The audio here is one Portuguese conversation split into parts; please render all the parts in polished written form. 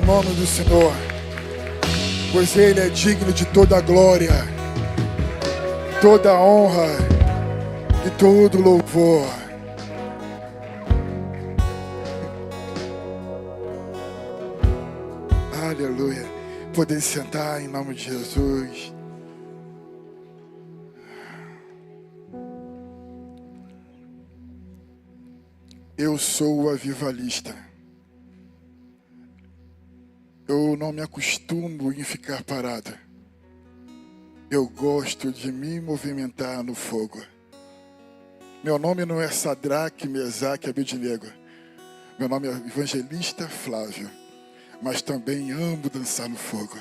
nome do Senhor, pois Ele é digno de toda a glória, toda a honra e todo louvor. Aleluia. Poder sentar em nome de Jesus. Eu sou o avivalista. Eu não me acostumo em ficar parado. Eu gosto de me movimentar no fogo. Meu nome não é Sadraque, Mesaque, Abednego. Meu nome é Evangelista Flávio. Mas também amo dançar no fogo.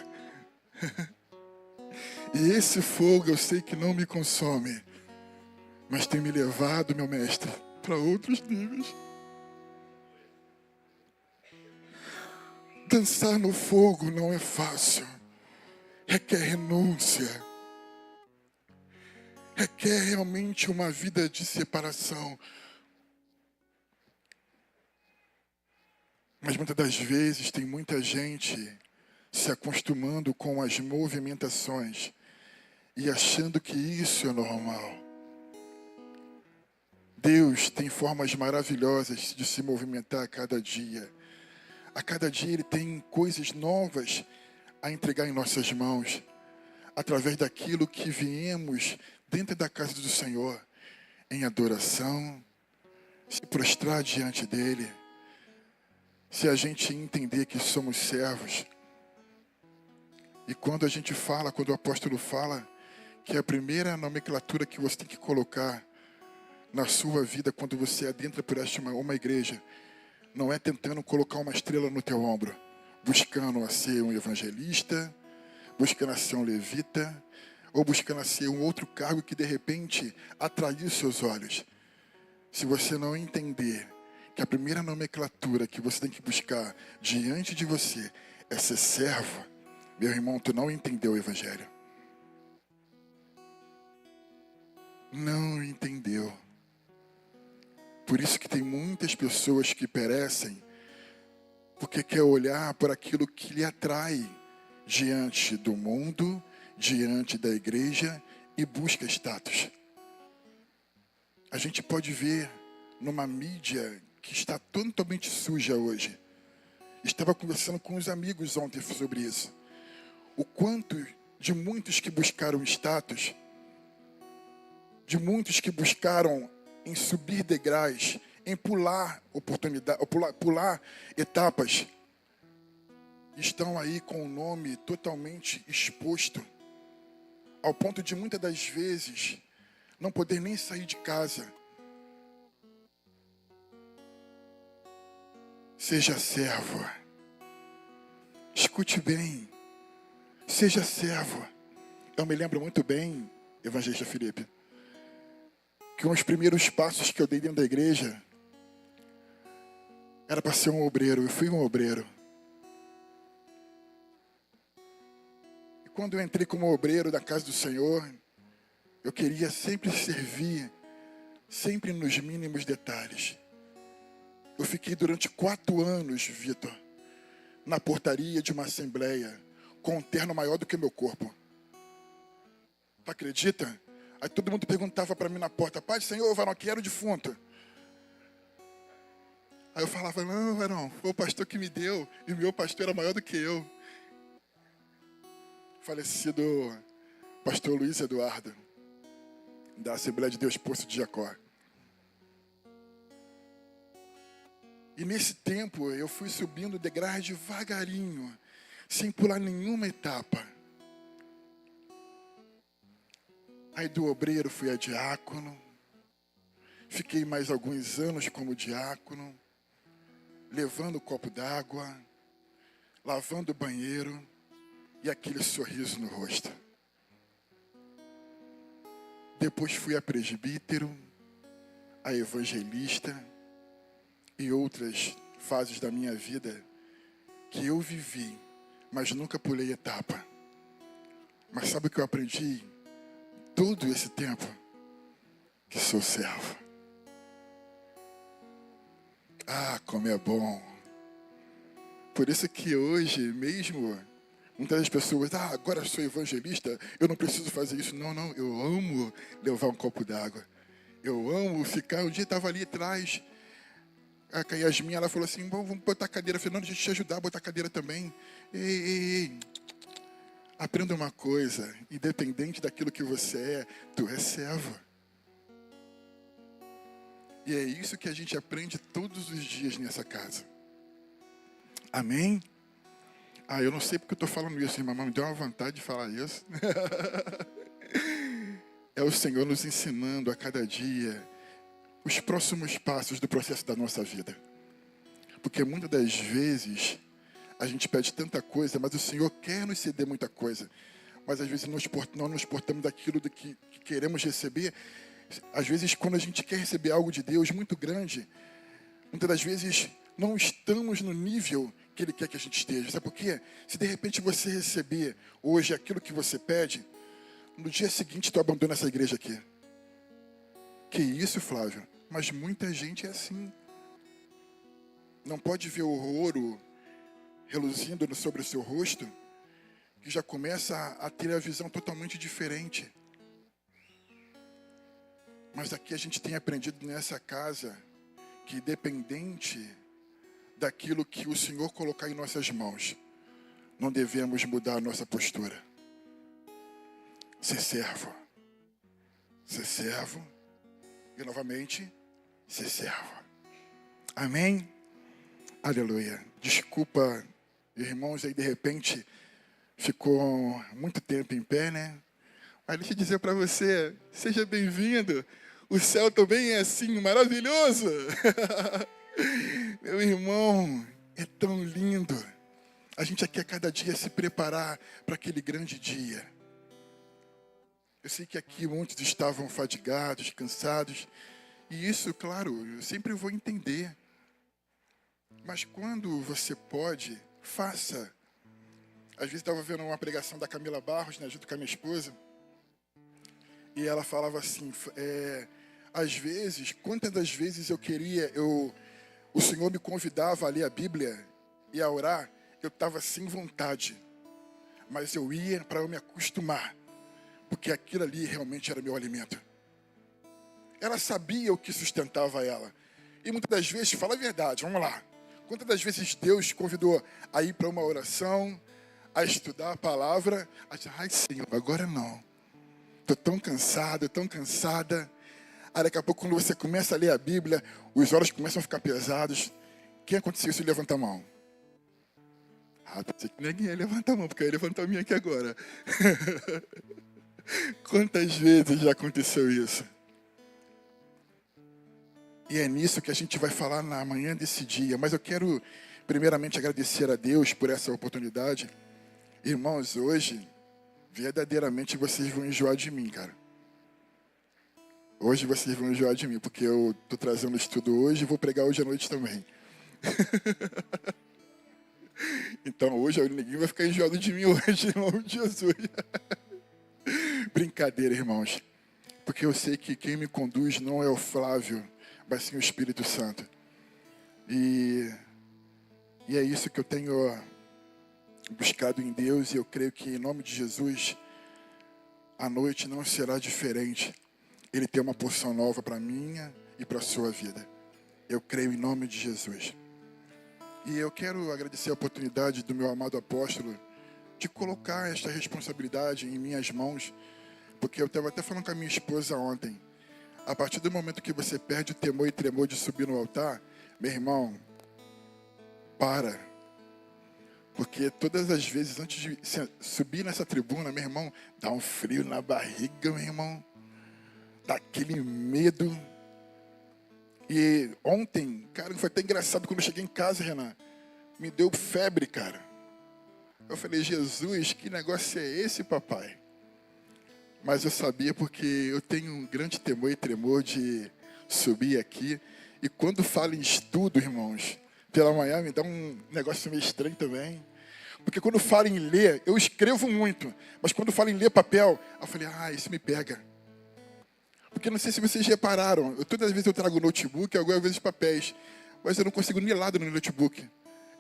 E esse fogo eu sei que não me consome, mas tem me levado, meu mestre, para outros níveis. Dançar no fogo não é fácil. Requer renúncia. Requer realmente uma vida de separação. Mas muitas das vezes tem muita gente se acostumando com as movimentações e achando que isso é normal. Deus tem formas maravilhosas de se movimentar a cada dia. A cada dia Ele tem coisas novas a entregar em nossas mãos, através daquilo que viemos dentro da casa do Senhor, em adoração, se prostrar diante dEle. Se a gente entender que somos servos, e quando a gente fala, quando o apóstolo fala, que a primeira nomenclatura que você tem que colocar na sua vida, quando você adentra por uma igreja, não é tentando colocar uma estrela no teu ombro, buscando a ser um evangelista, buscando a ser um levita, ou buscando a ser um outro cargo que de repente atraiu seus olhos. Se você não entender que a primeira nomenclatura que você tem que buscar diante de você é ser servo, meu irmão, tu não entendeu o evangelho. Não entendeu. Por isso que tem muitas pessoas que perecem, porque quer olhar por aquilo que lhe atrai diante do mundo, diante da igreja, e busca status. A gente pode ver numa mídia que está totalmente suja hoje. Estava conversando com os amigos ontem sobre isso. O quanto de muitos que buscaram status, de muitos que buscaram em subir degraus, em pular oportunidade, pular etapas, estão aí com o nome totalmente exposto, ao ponto de muitas das vezes não poder nem sair de casa. Seja servo. Escute bem. Seja servo. Eu me lembro muito bem, evangelista Felipe, que um dos primeiros passos que eu dei dentro da igreja era para ser um obreiro. Eu fui um obreiro. E quando eu entrei como obreiro da casa do Senhor, eu queria sempre servir, sempre nos mínimos detalhes. Eu fiquei durante 4 anos, Vitor, na portaria de uma assembleia, com um terno maior do que meu corpo. Tu acredita? Aí todo mundo perguntava para mim na porta: Pai do Senhor, varão, que era o defunto? Aí eu falava: não, varão, foi o pastor que me deu, e o meu pastor era maior do que eu. Falecido pastor Luiz Eduardo, da Assembleia de Deus Poço de Jacó. E nesse tempo eu fui subindo degraus devagarinho, sem pular nenhuma etapa. Aí do obreiro fui a diácono. Fiquei mais alguns anos como diácono, levando copo d'água, lavando o banheiro e aquele sorriso no rosto. Depois fui a presbítero, a evangelista e outras fases da minha vida que eu vivi, mas nunca pulei etapa. Mas sabe o que eu aprendi todo esse tempo? Que sou servo. Ah, como é bom Por isso que hoje mesmo, muitas das pessoas, agora sou evangelista, eu não preciso fazer isso. Não, não, eu amo levar um copo d'água. Eu amo ficar, um dia estava ali atrás, a Yasmin, ela falou assim, vamos botar a cadeira. Eu falei, não, deixa eu te ajudar a botar a cadeira também. Ei. Aprenda uma coisa, independente daquilo que você é, tu é servo. E é isso que a gente aprende todos os dias nessa casa. Amém? Eu não sei porque eu estou falando isso, irmã, mas me deu uma vontade de falar isso. É o Senhor nos ensinando a cada dia os próximos passos do processo da nossa vida. Porque muitas das vezes a gente pede tanta coisa, mas o Senhor quer nos ceder muita coisa. Mas às vezes não nos portamos daquilo do que queremos receber. Às vezes quando a gente quer receber algo de Deus muito grande, muitas das vezes não estamos no nível que Ele quer que a gente esteja. Sabe por quê? Se de repente você receber hoje aquilo que você pede, no dia seguinte tu abandona essa igreja aqui. Que isso, Flávio? Mas muita gente é assim. Não pode ver o ouro reluzindo sobre o seu rosto, que já começa a ter a visão totalmente diferente. Mas aqui a gente tem aprendido nessa casa que independente daquilo que o Senhor colocar em nossas mãos, não devemos mudar a nossa postura. Ser servo. Ser servo. E novamente, ser servo. Amém? Aleluia. Desculpa, irmãos, aí de repente ficou muito tempo em pé, né? Mas deixa eu dizer para você, seja bem-vindo. O céu também é assim, maravilhoso. Meu irmão, é tão lindo. A gente quer cada dia se preparar para aquele grande dia. Eu sei que aqui muitos estavam fadigados, cansados. E isso, claro, eu sempre vou entender. Mas quando você pode, faça. Às vezes estava vendo uma pregação da Camila Barros, né, junto com a minha esposa. E ela falava assim, às vezes, quantas das vezes o Senhor me convidava a ler a Bíblia e a orar, eu estava sem vontade. Mas eu ia para eu me acostumar, porque aquilo ali realmente era meu alimento. Ela sabia o que sustentava ela. E muitas das vezes, fala a verdade, vamos lá. Quantas das vezes Deus te convidou a ir para uma oração, a estudar a palavra, a dizer, ai Senhor, agora não. Estou tão cansado, tão cansada. Aí daqui a pouco, quando você começa a ler a Bíblia, os olhos começam a ficar pesados. Quem aconteceu isso? Levanta a mão. Pensei que ninguém ia levantar a mão, porque eu ia levantar a minha aqui agora. Quantas vezes já aconteceu isso? E é nisso que a gente vai falar na manhã desse dia. Mas eu quero, primeiramente, agradecer a Deus por essa oportunidade. Irmãos, hoje, verdadeiramente, vocês vão enjoar de mim, cara. Hoje vocês vão enjoar de mim, porque eu estou trazendo estudo hoje e vou pregar hoje à noite também. Então, hoje, ninguém vai ficar enjoado de mim hoje, em nome de Jesus. Brincadeira, irmãos. Porque eu sei que quem me conduz não é o Flávio, mas sim o Espírito Santo. E é isso que eu tenho buscado em Deus, e eu creio que em nome de Jesus, a noite não será diferente. Ele tem uma porção nova para a minha e para a sua vida. Eu creio em nome de Jesus. E eu quero agradecer a oportunidade do meu amado apóstolo de colocar esta responsabilidade em minhas mãos, porque eu estava até falando com a minha esposa ontem. A partir do momento que você perde o temor e tremor de subir no altar, meu irmão, para. Porque todas as vezes, antes de subir nessa tribuna, meu irmão, dá um frio na barriga, meu irmão. Dá aquele medo. E ontem, cara, foi até engraçado, quando eu cheguei em casa, Renan, me deu febre, cara. Eu falei, Jesus, que negócio é esse, papai? Mas eu sabia porque eu tenho um grande temor e tremor de subir aqui. E quando falo em estudo, irmãos, pela manhã me dá um negócio meio estranho também. Porque quando falo em ler, eu escrevo muito. Mas quando falo em ler papel, eu falei, isso me pega. Porque não sei se vocês repararam, todas as vezes eu trago notebook, algumas vezes papéis. Mas eu não consigo nem lado no notebook.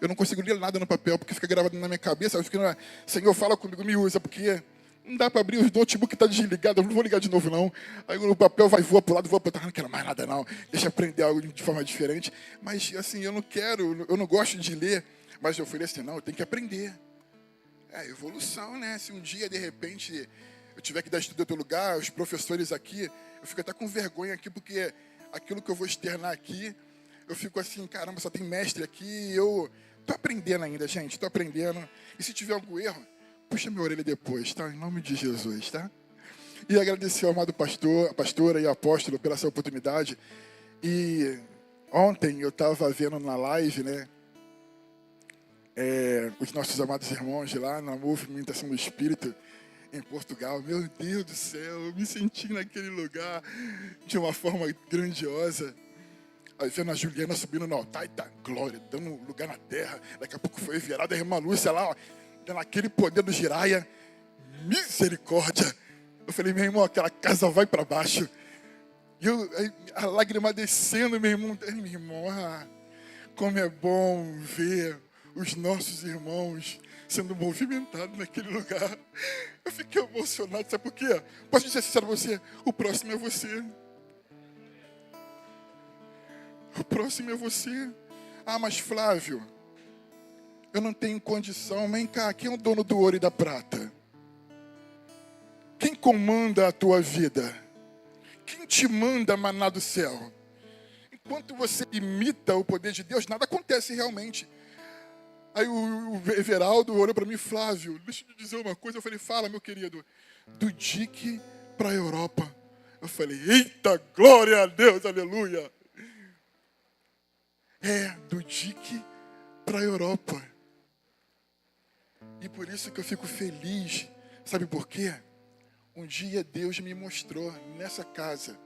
Eu não consigo ler nada no papel, porque fica gravado na minha cabeça. Eu fico, Senhor, fala comigo, me usa, porque não dá para abrir, o notebook está desligado, eu não vou ligar de novo, não. Aí o papel voa para o lado, voa para o outro, não quero mais nada, não. Deixa eu aprender algo de forma diferente. Mas, assim, eu não gosto de ler, mas eu falei assim, não, eu tenho que aprender. É evolução, né? Se um dia, de repente, eu tiver que dar estudo em outro lugar, os professores aqui, eu fico até com vergonha aqui, porque aquilo que eu vou externar aqui, eu fico assim, caramba, só tem mestre aqui, eu tô aprendendo ainda, gente, tô aprendendo. E se tiver algum erro, puxa minha orelha depois, tá? Em nome de Jesus, tá? E agradecer ao amado pastor, a pastora e ao apóstolo pela essa oportunidade. E ontem eu estava vendo na live, né? Os nossos amados irmãos lá na movimentação do Espírito em Portugal. Meu Deus do céu, eu me senti naquele lugar de uma forma grandiosa. Aí vendo a Juliana subindo no altar, e tá, glória, dando lugar na terra. Daqui a pouco foi virada a irmã Lúcia lá, ó, dando aquele poder do Jiraya. Misericórdia. Eu falei, meu irmão, aquela casa vai para baixo. E a lágrima descendo, meu irmão. Como é bom ver os nossos irmãos sendo movimentados naquele lugar. Eu fiquei emocionado, sabe por quê? Posso dizer sincero a você, o próximo é você. O próximo é você. Ah, mas Flávio, eu não tenho condição. Vem cá, quem é o dono do ouro e da prata? Quem comanda a tua vida? Quem te manda maná do céu? Enquanto você imita o poder de Deus, nada acontece realmente. Aí o Everaldo olhou para mim, Flávio, deixa eu te dizer uma coisa. Eu falei, fala, meu querido. Do DIC para a Europa. Eu falei, eita, glória a Deus, aleluia. Do DIC para a Europa. E por isso que eu fico feliz. Sabe por quê? Um dia Deus me mostrou nessa casa.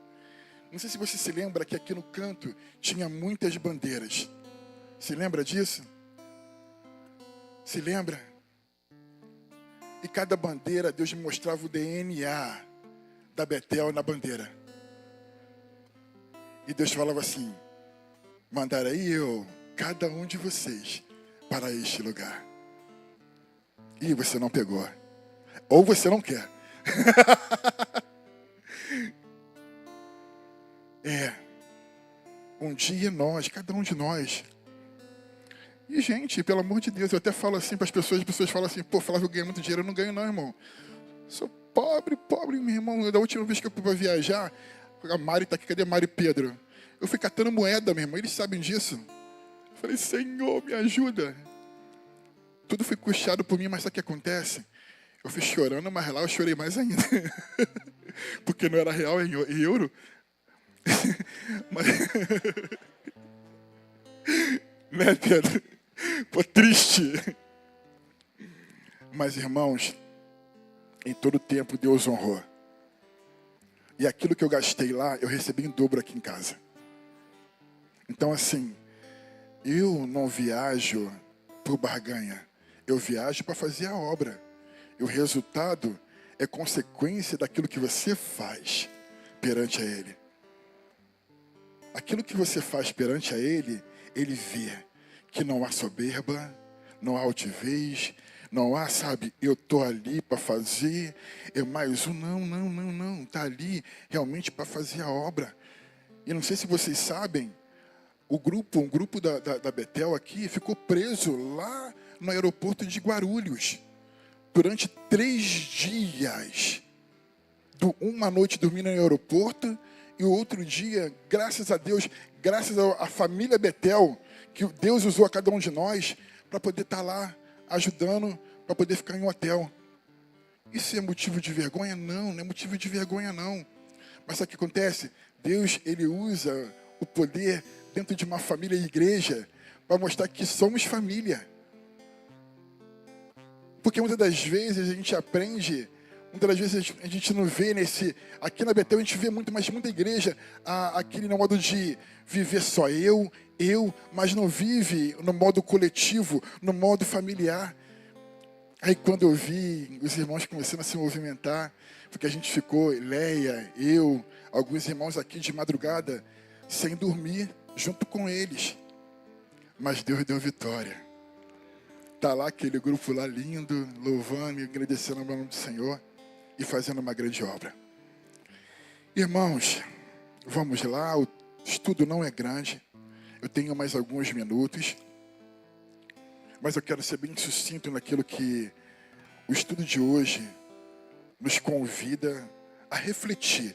Não sei se você se lembra que aqui no canto tinha muitas bandeiras. Se lembra disso? Se lembra? E cada bandeira, Deus me mostrava o DNA da Betel na bandeira. E Deus falava assim, mandarei eu, cada um de vocês, para este lugar. E você não pegou. Ou você não quer. Um dia nós, cada um de nós. E gente, pelo amor de Deus, eu até falo assim para as pessoas falam assim, pô, Flávio, eu ganho muito dinheiro. Eu não ganho não, irmão. Sou pobre, meu irmão. Da última vez que eu fui para viajar, a Mari tá aqui, cadê a Mari e Pedro? Eu fui catando moeda, meu irmão, eles sabem disso. Eu falei, Senhor, me ajuda. Tudo foi custeado por mim, mas sabe o que acontece? Eu fui chorando, mas lá eu chorei mais ainda. Porque não era real, em euro. Mas... né, Pedro? Pô, triste. Mas, irmãos, em todo tempo Deus honrou. E aquilo que eu gastei lá, eu recebi em dobro aqui em casa. Então, assim, eu não viajo por barganha. Eu viajo para fazer a obra. E o resultado é consequência daquilo que você faz perante a Ele. Aquilo que você faz perante a Ele, Ele vê que não há soberba, não há altivez, não há, sabe, eu estou ali para fazer, é mais um, não, está ali realmente para fazer a obra. E não sei se vocês sabem, um grupo da Betel aqui ficou preso lá no aeroporto de Guarulhos durante 3 dias. Uma noite dormindo no aeroporto e o outro dia, graças a Deus, graças à família Betel, que Deus usou a cada um de nós para poder estar lá ajudando, para poder ficar em um hotel. Isso é motivo de vergonha? Não é motivo de vergonha não. Mas sabe o que acontece? Deus, Ele usa o poder dentro de uma família e igreja para mostrar que somos família. Porque muitas das vezes a gente aprende, muitas das vezes a gente não vê aqui na Betel a gente vê muito, mas muita igreja, aquele modo de viver só eu, mas não vive no modo coletivo, no modo familiar. Aí quando eu vi os irmãos começando a se movimentar, porque a gente ficou, Leia, eu, alguns irmãos aqui de madrugada, sem dormir, junto com eles. Mas Deus deu vitória. Tá lá aquele grupo lá lindo, louvando e agradecendo ao nome do Senhor e fazendo uma grande obra. Irmãos, vamos lá, o estudo não é grande, eu tenho mais alguns minutos, mas eu quero ser bem sucinto naquilo que o estudo de hoje nos convida a refletir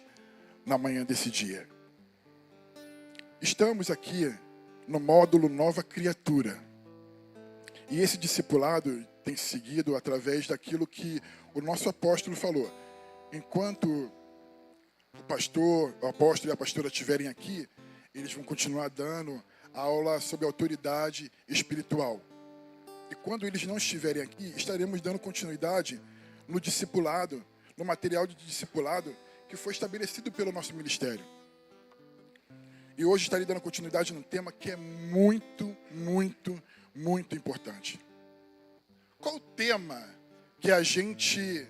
na manhã desse dia. Estamos aqui no módulo Nova Criatura. E esse discipulado tem seguido através daquilo que o nosso apóstolo falou. Enquanto o apóstolo e a pastora estiverem aqui, eles vão continuar dando aula sobre autoridade espiritual. E quando eles não estiverem aqui, estaremos dando continuidade no discipulado, no material de discipulado que foi estabelecido pelo nosso ministério. E hoje estarei dando continuidade num tema que é muito, muito, muito importante. Qual o tema que a gente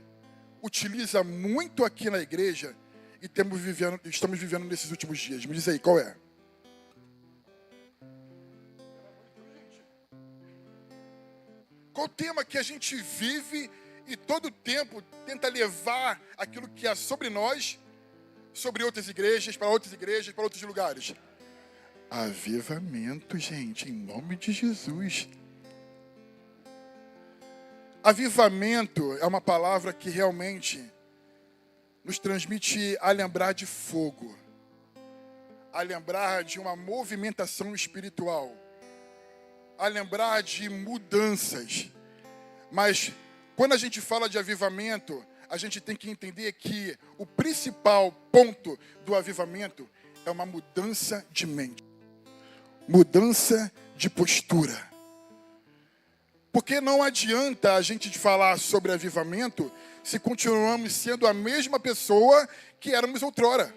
utiliza muito aqui na igreja e estamos vivendo nesses últimos dias? Me diz aí, qual é? Qual o tema que a gente vive e todo tempo tenta levar aquilo que é sobre nós, sobre outras igrejas, para outros lugares? Avivamento, gente, em nome de Jesus. Avivamento é uma palavra que realmente nos transmite a lembrar de fogo, a lembrar de uma movimentação espiritual, a lembrar de mudanças. Mas quando a gente fala de avivamento, a gente tem que entender que o principal ponto do avivamento é uma mudança de mente, mudança de postura. Porque não adianta a gente falar sobre avivamento se continuamos sendo a mesma pessoa que éramos outrora.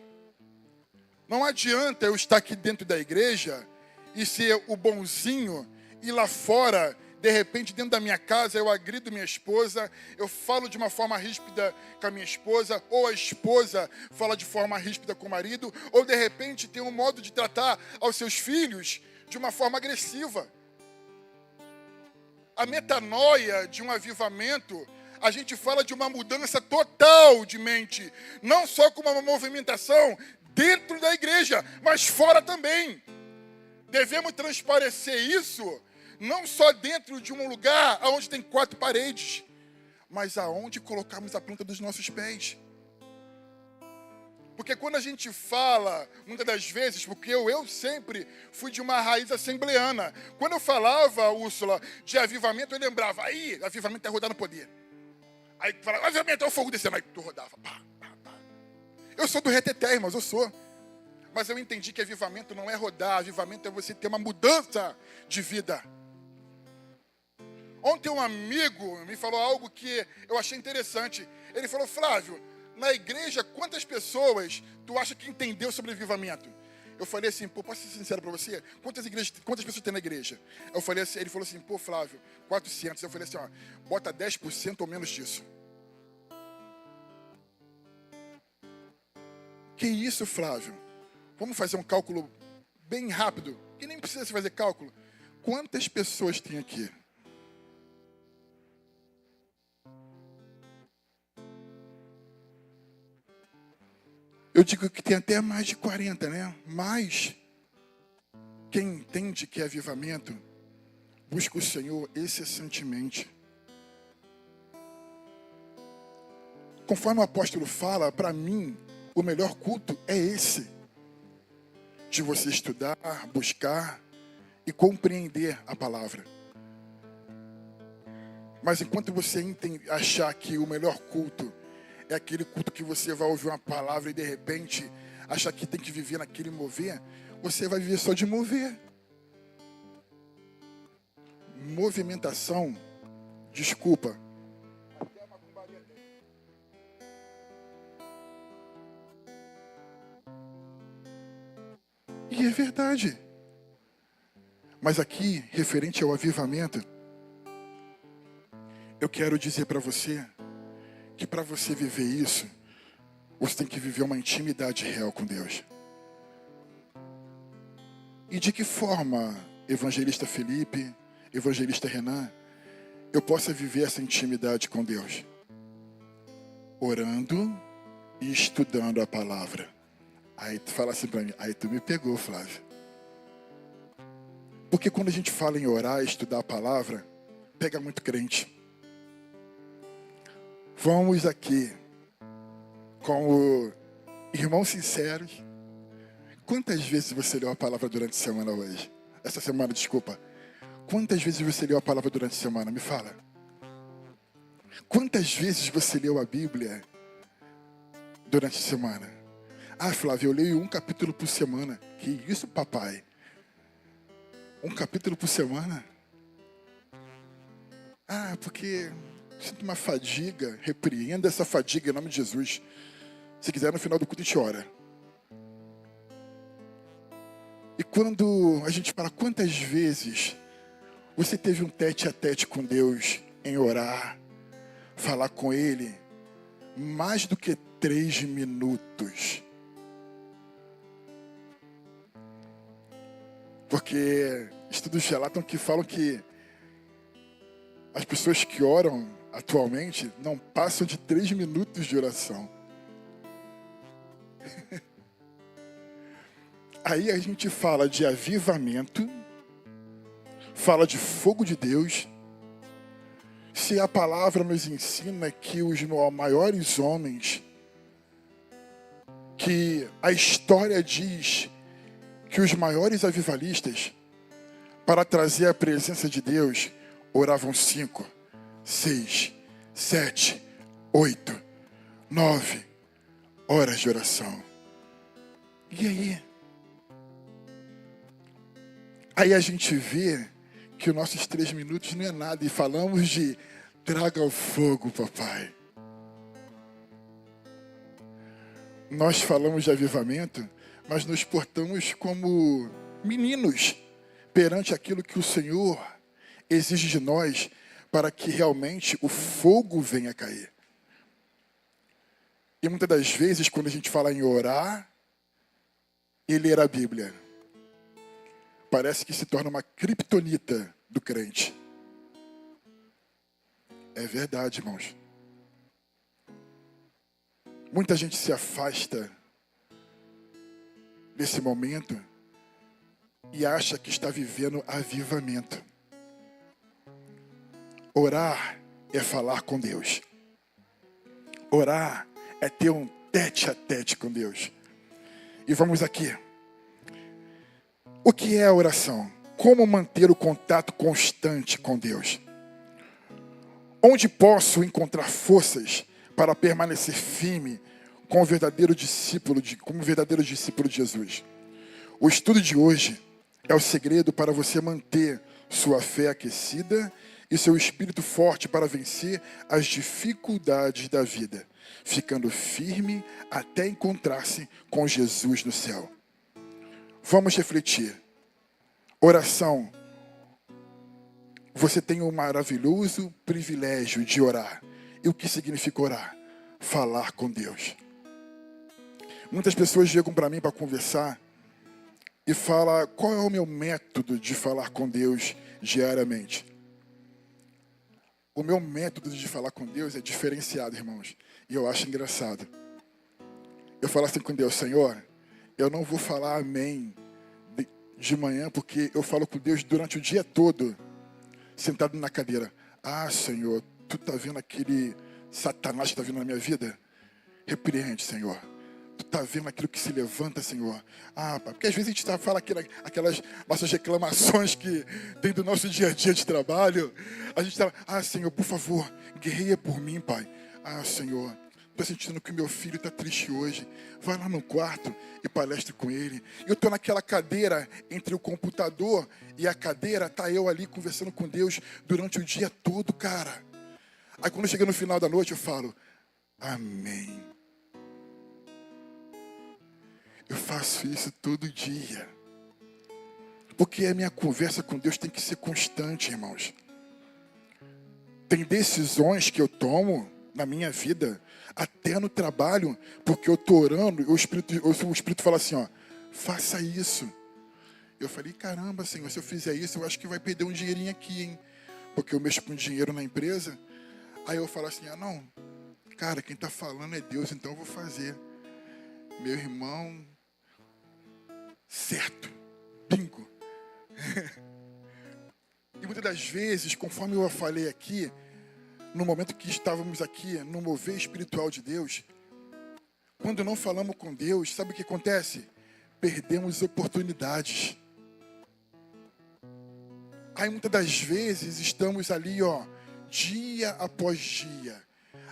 Não adianta eu estar aqui dentro da igreja e ser o bonzinho e lá fora, de repente, dentro da minha casa, eu agrido minha esposa, eu falo de uma forma ríspida com a minha esposa, ou a esposa fala de forma ríspida com o marido, ou de repente tem um modo de tratar aos seus filhos de uma forma agressiva. A metanoia de um avivamento, a gente fala de uma mudança total de mente, não só com uma movimentação dentro da igreja, mas fora também. Devemos transparecer isso, não só dentro de um lugar onde tem 4 paredes, mas aonde colocamos a planta dos nossos pés. Porque quando a gente fala, muitas das vezes, porque eu sempre fui de uma raiz assembleana. Quando eu falava, Úrsula, de avivamento, eu lembrava, aí, avivamento é rodar no poder. Aí falava, avivamento é o fogo descendo, aí tu rodava, pá, pá, pá. Eu sou do reteté, irmãos, eu sou. Mas eu entendi que avivamento não é rodar, avivamento é você ter uma mudança de vida. Ontem um amigo me falou algo que eu achei interessante. Ele falou, Flávio, na igreja, quantas pessoas tu acha que entendeu sobre avivamento? Eu falei assim, pô, posso ser sincero para você? Quantas pessoas tem na igreja? Eu falei assim, ele falou assim, pô, Flávio, 400. Eu falei assim, ó, bota 10% ou menos disso. Que isso, Flávio? Vamos fazer um cálculo bem rápido, que nem precisa se fazer cálculo. Quantas pessoas tem aqui? Eu digo que tem até mais de 40, né? Mas quem entende que é avivamento, busca o Senhor incessantemente. Conforme o apóstolo fala, para mim, o melhor culto é esse. De você estudar, buscar e compreender a palavra. Mas enquanto você achar que o melhor culto é aquele culto que você vai ouvir uma palavra e de repente achar que tem que viver naquele mover, você vai viver só de mover. Movimentação, desculpa. E é verdade. Mas aqui, referente ao avivamento, eu quero dizer para você que para você viver isso, você tem que viver uma intimidade real com Deus. E de que forma, evangelista Felipe, evangelista Renan, eu possa viver essa intimidade com Deus, orando e estudando a palavra. Aí tu fala assim para mim, aí tu me pegou, Flávio. Porque quando a gente fala em orar e estudar a palavra, pega muito crente. Vamos aqui, como irmãos sinceros. Quantas vezes você leu a palavra durante a semana hoje? Essa semana, desculpa. Quantas vezes você leu a palavra durante a semana? Me fala. Quantas vezes você leu a Bíblia durante a semana? Ah, Flávio, eu leio um capítulo por semana. Que isso, papai? Um capítulo por semana? Ah, porque sinto uma fadiga. Repreenda essa fadiga em nome de Jesus. Se quiser, no final do culto a gente ora. E quando a gente fala, quantas vezes você teve um tete-a-tete com Deus em orar, falar com Ele, mais do que 3 minutos? Porque estudos relatam que falam que as pessoas que oram atualmente não passam de 3 minutos de oração. Aí a gente fala de avivamento, fala de fogo de Deus. Se a palavra nos ensina que os maiores homens, que a história diz que os maiores avivalistas, para trazer a presença de Deus, oravam 5, 6, 7, 8, 9 horas de oração. E aí? Aí a gente vê que os nossos 3 minutos não é nada. E falamos de traga o fogo, papai. Nós falamos de avivamento, mas nos portamos como meninos perante aquilo que o Senhor exige de nós para que realmente o fogo venha a cair. E muitas das vezes, quando a gente fala em orar e ler a Bíblia, parece que se torna uma criptonita do crente. É verdade, irmãos. Muita gente se afasta nesse momento e acha que está vivendo avivamento. Orar é falar com Deus. Orar é ter um tete-a-tete com Deus. E vamos aqui. O que é a oração? Como manter o contato constante com Deus? Onde posso encontrar forças para permanecer firme como verdadeiro discípulo de Jesus? O estudo de hoje é o segredo para você manter sua fé aquecida e seu espírito forte para vencer as dificuldades da vida, ficando firme até encontrar-se com Jesus no céu. Vamos refletir. Oração. Você tem um maravilhoso privilégio de orar. E o que significa orar? Falar com Deus. Muitas pessoas chegam para mim para conversar e falam, qual é o meu método de falar com Deus diariamente? O meu método de falar com Deus é diferenciado, irmãos. E eu acho engraçado. Eu falo assim com Deus, Senhor, eu não vou falar amém de manhã, porque eu falo com Deus durante o dia todo, sentado na cadeira. Ah, Senhor, tu está vendo aquele Satanás que está vindo na minha vida? Repreende, Senhor. Tu está vendo aquilo que se levanta, Senhor? Ah, pai, porque às vezes a gente fala aquelas nossas reclamações que tem do nosso dia a dia de trabalho. A gente está, ah, Senhor, por favor, guerreia por mim, Pai. Ah, Senhor, estou sentindo que o meu filho está triste hoje. Vai lá no quarto e palestre com ele. Eu estou naquela cadeira entre o computador e a cadeira, está eu ali conversando com Deus durante o dia todo, cara. Aí quando chega no final da noite eu falo, amém. Eu faço isso todo dia. Porque a minha conversa com Deus tem que ser constante, irmãos. Tem decisões que eu tomo na minha vida, até no trabalho, porque eu estou orando, o Espírito fala assim, ó, faça isso. Eu falei, caramba, Senhor, se eu fizer isso, eu acho que vai perder um dinheirinho aqui, hein? porque eu mexo com dinheiro na empresa. Aí eu falo assim, não, cara, quem está falando é Deus, então eu vou fazer. Meu irmão, certo, bingo. E muitas das vezes, conforme eu falei aqui, no momento que estávamos aqui, no mover espiritual de Deus, quando não falamos com Deus, sabe o que acontece? Perdemos oportunidades. Aí muitas das vezes estamos ali, dia após dia.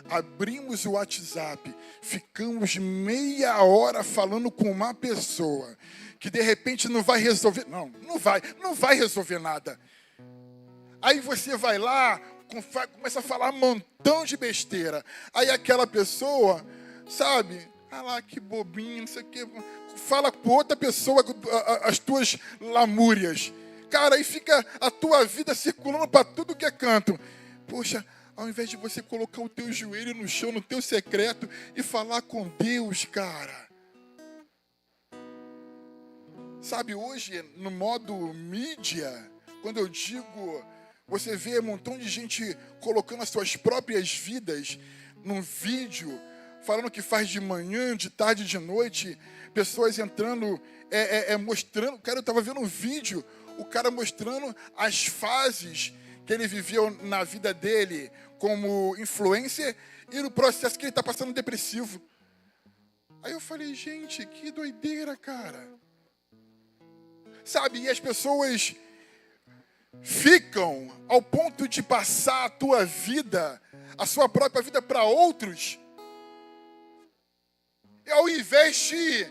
Abrimos o WhatsApp, ficamos meia hora falando com uma pessoa que de repente não vai resolver. Não vai resolver nada. Aí você vai lá, começa a falar um montão de besteira. Aí aquela pessoa, sabe, lá que bobinho, não sei o quê, fala com outra pessoa as tuas lamúrias. Cara, aí fica a tua vida circulando para tudo que é canto. Poxa, ao invés de você colocar o teu joelho no chão, no teu secreto e falar com Deus, cara. Sabe, hoje, no modo mídia, quando eu digo, você vê um montão de gente colocando as suas próprias vidas num vídeo, falando que faz de manhã, de tarde, de noite, pessoas entrando, mostrando. Cara, eu estava vendo um vídeo, o cara mostrando as fases que ele viveu na vida dele como influencer e no processo que ele está passando depressivo. Aí eu falei, gente, que doideira, cara. Sabe, e as pessoas ficam ao ponto de passar a tua vida, a sua própria vida para outros, e ao invés de,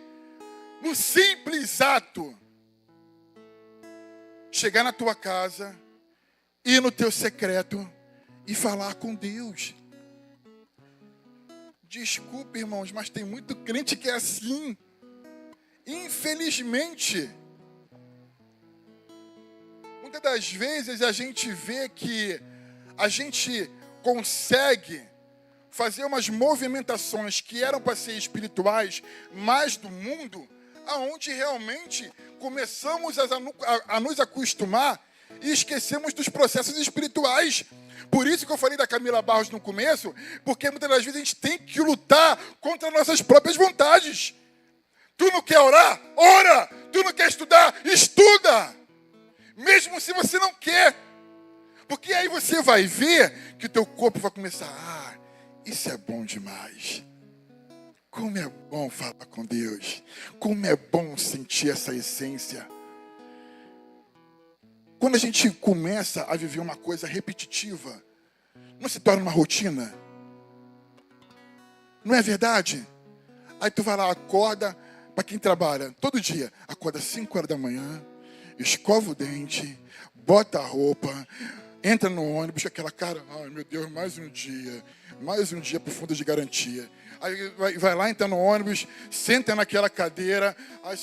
no simples ato, chegar na tua casa, ir no teu secreto e falar com Deus. Desculpe, irmãos, mas tem muito crente que é assim. Infelizmente. Muitas das vezes a gente vê que a gente consegue fazer umas movimentações que eram para ser espirituais, mais do mundo, aonde realmente começamos a nos acostumar e esquecemos dos processos espirituais. Por isso que eu falei da Camila Barros no começo, porque muitas das vezes a gente tem que lutar contra nossas próprias vontades. Tu não quer orar? Ora! Tu não quer estudar? Estuda! Mesmo se você não quer. Porque aí você vai ver que o teu corpo vai começar, isso é bom demais. Como é bom falar com Deus. Como é bom sentir essa essência. Quando a gente começa a viver uma coisa repetitiva, não se torna uma rotina? Não é verdade? Aí tu vai lá, acorda, para quem trabalha todo dia, acorda 5 horas da manhã, escova o dente, bota a roupa, entra no ônibus com aquela cara, ai meu Deus, mais um dia pro fundo de garantia. Aí vai lá, entra no ônibus, senta naquela cadeira, ai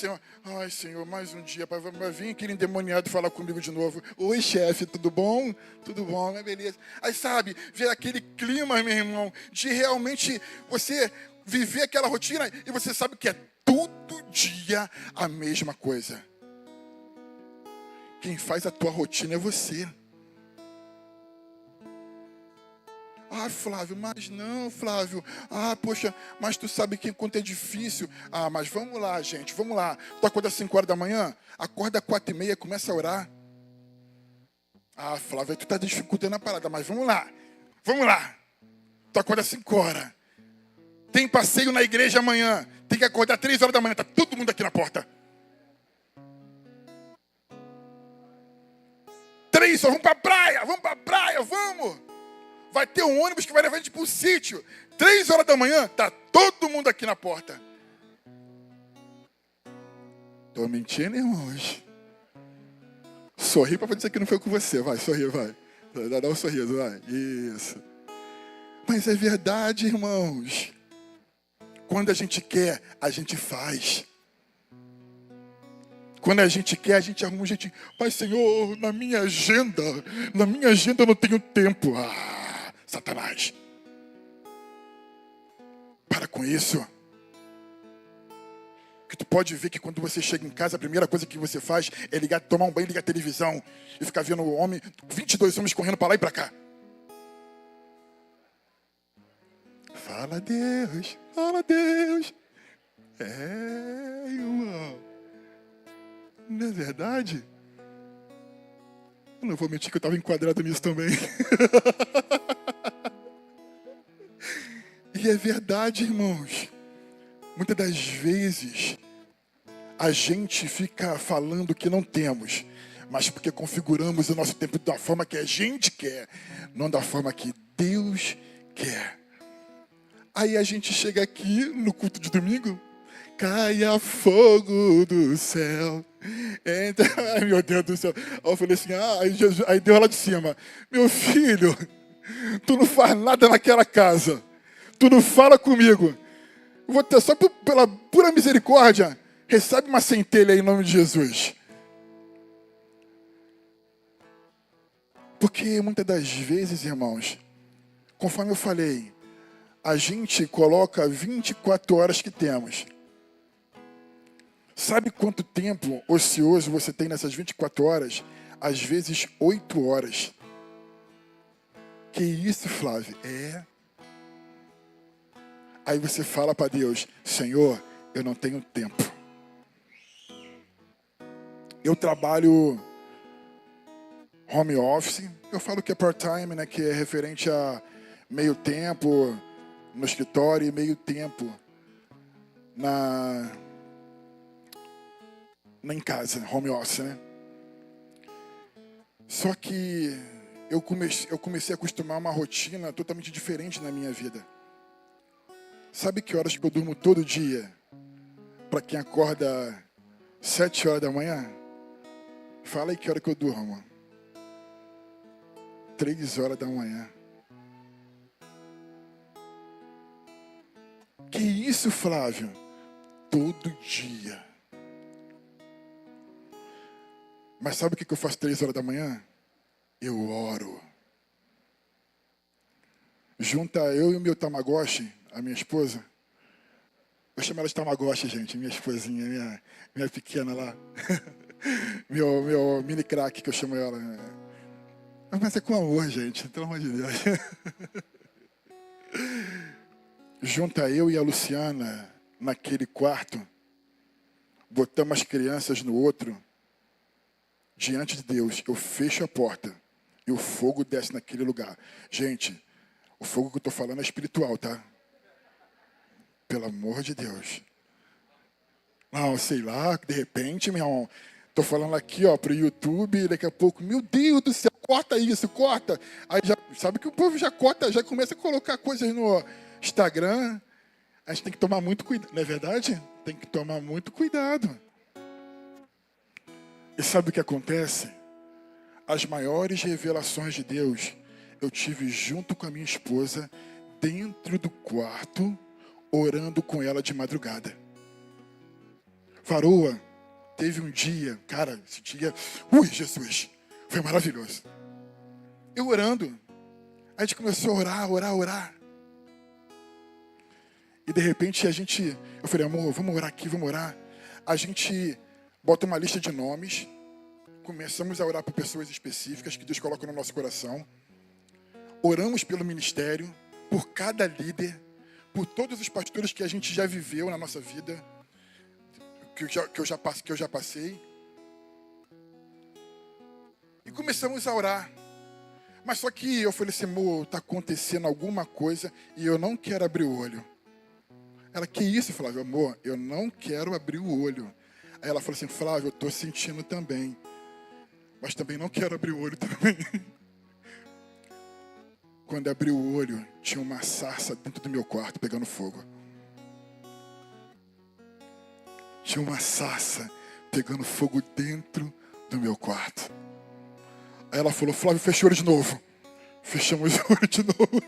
Senhor, mais um dia, vai vir aquele endemoniado falar comigo de novo. Oi chefe, tudo bom? Tudo bom, beleza. Aí sabe, vê aquele clima, meu irmão, de realmente você viver aquela rotina e você sabe que é todo dia a mesma coisa. Quem faz a tua rotina é você. Ah, Flávio, mas não, Flávio. Ah, poxa, mas tu sabe que quanto é difícil. Ah, mas vamos lá, gente, vamos lá. Tu acorda às 5 horas da manhã? Acorda às 4h30, começa a orar. Ah, Flávio, tu tá dificultando a parada, mas vamos lá. Vamos lá. Tu acorda às 5 horas. Tem passeio na igreja amanhã. Tem que acordar às 3 horas da manhã. Tá todo mundo aqui na porta. 3 horas, vamos pra praia, vamos. Vai ter um ônibus que vai levar a gente para o sítio. 3 horas da manhã, tá todo mundo aqui na porta. Tô mentindo, irmãos? Sorri para dizer que não foi com você. Vai, sorri, vai. Dá um sorriso, vai. Isso. Mas é verdade, irmãos. Quando a gente quer, a gente faz. Quando a gente quer, a gente arruma um jeitinho. Mas, Senhor, na minha agenda eu não tenho tempo. Satanás. Para com isso. Que tu pode ver que quando você chega em casa, a primeira coisa que você faz é ligar, tomar um banho, ligar a televisão e ficar vendo o homem, 22 homens correndo para lá e para cá. Fala Deus, fala Deus. É, irmão. Não é verdade? Eu não vou mentir que eu estava enquadrado nisso também. E é verdade, irmãos. Muitas das vezes, a gente fica falando que não temos, mas porque configuramos o nosso tempo da forma que a gente quer, não da forma que Deus quer. Aí a gente chega aqui no culto de domingo, caia fogo do céu. Entra... Ai, meu Deus do céu. Aí eu falei assim, aí Deus lá de cima, meu filho, tu não faz nada naquela casa, tu não fala comigo. Eu vou ter só pela pura misericórdia, recebe uma centelha aí em nome de Jesus. Porque muitas das vezes, irmãos, conforme eu falei, a gente coloca 24 horas que temos. Sabe quanto tempo ocioso você tem nessas 24 horas? Às vezes 8 horas. Que isso, Flávio? É. Aí você fala para Deus, Senhor, eu não tenho tempo. Eu trabalho home office, eu falo que é part-time, né, que é referente a meio tempo no escritório e meio tempo em casa, home office, né? Só que eu comecei a acostumar uma rotina totalmente diferente na minha vida. Sabe que horas que eu durmo todo dia? Para quem acorda 7 horas da manhã? Fala aí que hora que eu durmo. 3 horas da manhã. Que isso, Flávio? Todo dia. Mas sabe o que eu faço 3 horas da manhã? Eu oro. Junta eu e o meu Tamagotchi, a minha esposa. Eu chamo ela de Tamagotchi, gente, minha esposinha, minha pequena lá. meu mini crack, que eu chamo ela. Mas é com amor, gente, pelo amor de Deus. Junta eu e a Luciana naquele quarto, botamos as crianças no outro, diante de Deus, eu fecho a porta e o fogo desce naquele lugar. Gente, o fogo que eu estou falando é espiritual, tá? Pelo amor de Deus. Não, sei lá, de repente, meu irmão, estou falando aqui, ó, pro YouTube, daqui a pouco, meu Deus do céu, corta isso, corta. Aí já, sabe que o povo já corta, já começa a colocar coisas no Instagram. A gente tem que tomar muito cuidado, não é verdade? Tem que tomar muito cuidado. E sabe o que acontece? As maiores revelações de Deus eu tive junto com a minha esposa, dentro do quarto, orando com ela de madrugada. Varoa, teve um dia, cara, esse dia, Jesus, foi maravilhoso. Eu orando, a gente começou a orar. E de repente eu falei, amor, vamos orar aqui, vamos orar. A gente bota uma lista de nomes, começamos a orar por pessoas específicas que Deus coloca no nosso coração. Oramos pelo ministério, por cada líder, por todos os pastores que a gente já viveu na nossa vida, que eu já passei. E começamos a orar. Mas só que eu falei assim, amor, está acontecendo alguma coisa e eu não quero abrir o olho. Ela, que isso, Flávio? Amor, eu não quero abrir o olho. Aí ela falou assim, Flávio, eu estou sentindo também. Mas também não quero abrir o olho também. Quando abri o olho, tinha uma sarça dentro do meu quarto pegando fogo. Tinha uma sarça pegando fogo dentro do meu quarto. Aí ela falou, Flávio, fecha o olho de novo. Fechamos o olho de novo.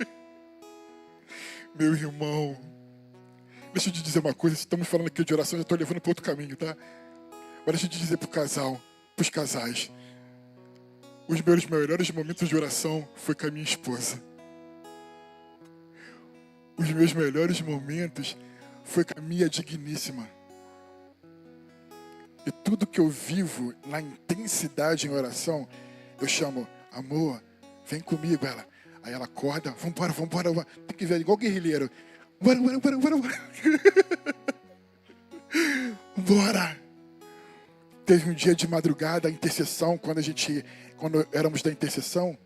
Meu irmão, deixa eu te dizer uma coisa, estamos falando aqui de oração, já estou levando para outro caminho, tá? Agora deixa eu te dizer para os casais. Os meus melhores momentos de oração foi com a minha esposa. Os meus melhores momentos foi com a minha digníssima. E tudo que eu vivo na intensidade em oração, eu chamo, amor, vem comigo. Aí ela acorda, vambora. Tem que ver, igual guerrilheiro. Bora. Bora. Teve um dia de madrugada, a intercessão, quando éramos da intercessão,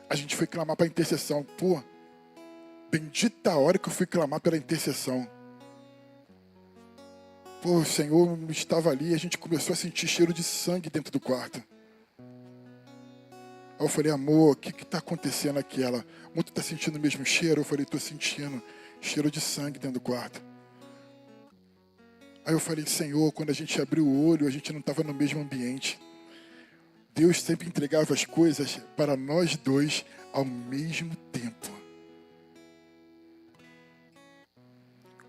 a gente foi clamar para a intercessão. Pô, bendita a hora que eu fui clamar pela intercessão. Pô, o Senhor estava ali e a gente começou a sentir cheiro de sangue dentro do quarto. Aí eu falei, amor, o que está acontecendo aqui? Ela, amor, tu está sentindo o mesmo cheiro? Eu falei, estou sentindo cheiro de sangue dentro do quarto. Aí eu falei, Senhor, quando a gente abriu o olho, a gente não estava no mesmo ambiente. Deus sempre entregava as coisas para nós dois ao mesmo tempo.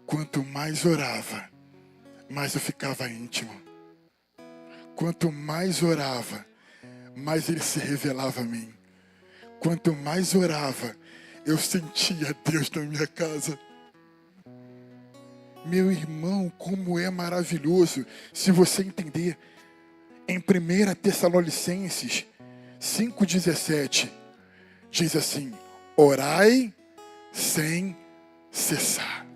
Quanto mais orava, mais eu ficava íntimo. Quanto mais orava, mais Ele se revelava a mim. Quanto mais orava, eu sentia Deus na minha casa. Meu irmão, como é maravilhoso se você entender. Em 1 Tessalonicenses 5,17, diz assim, orai sem cessar.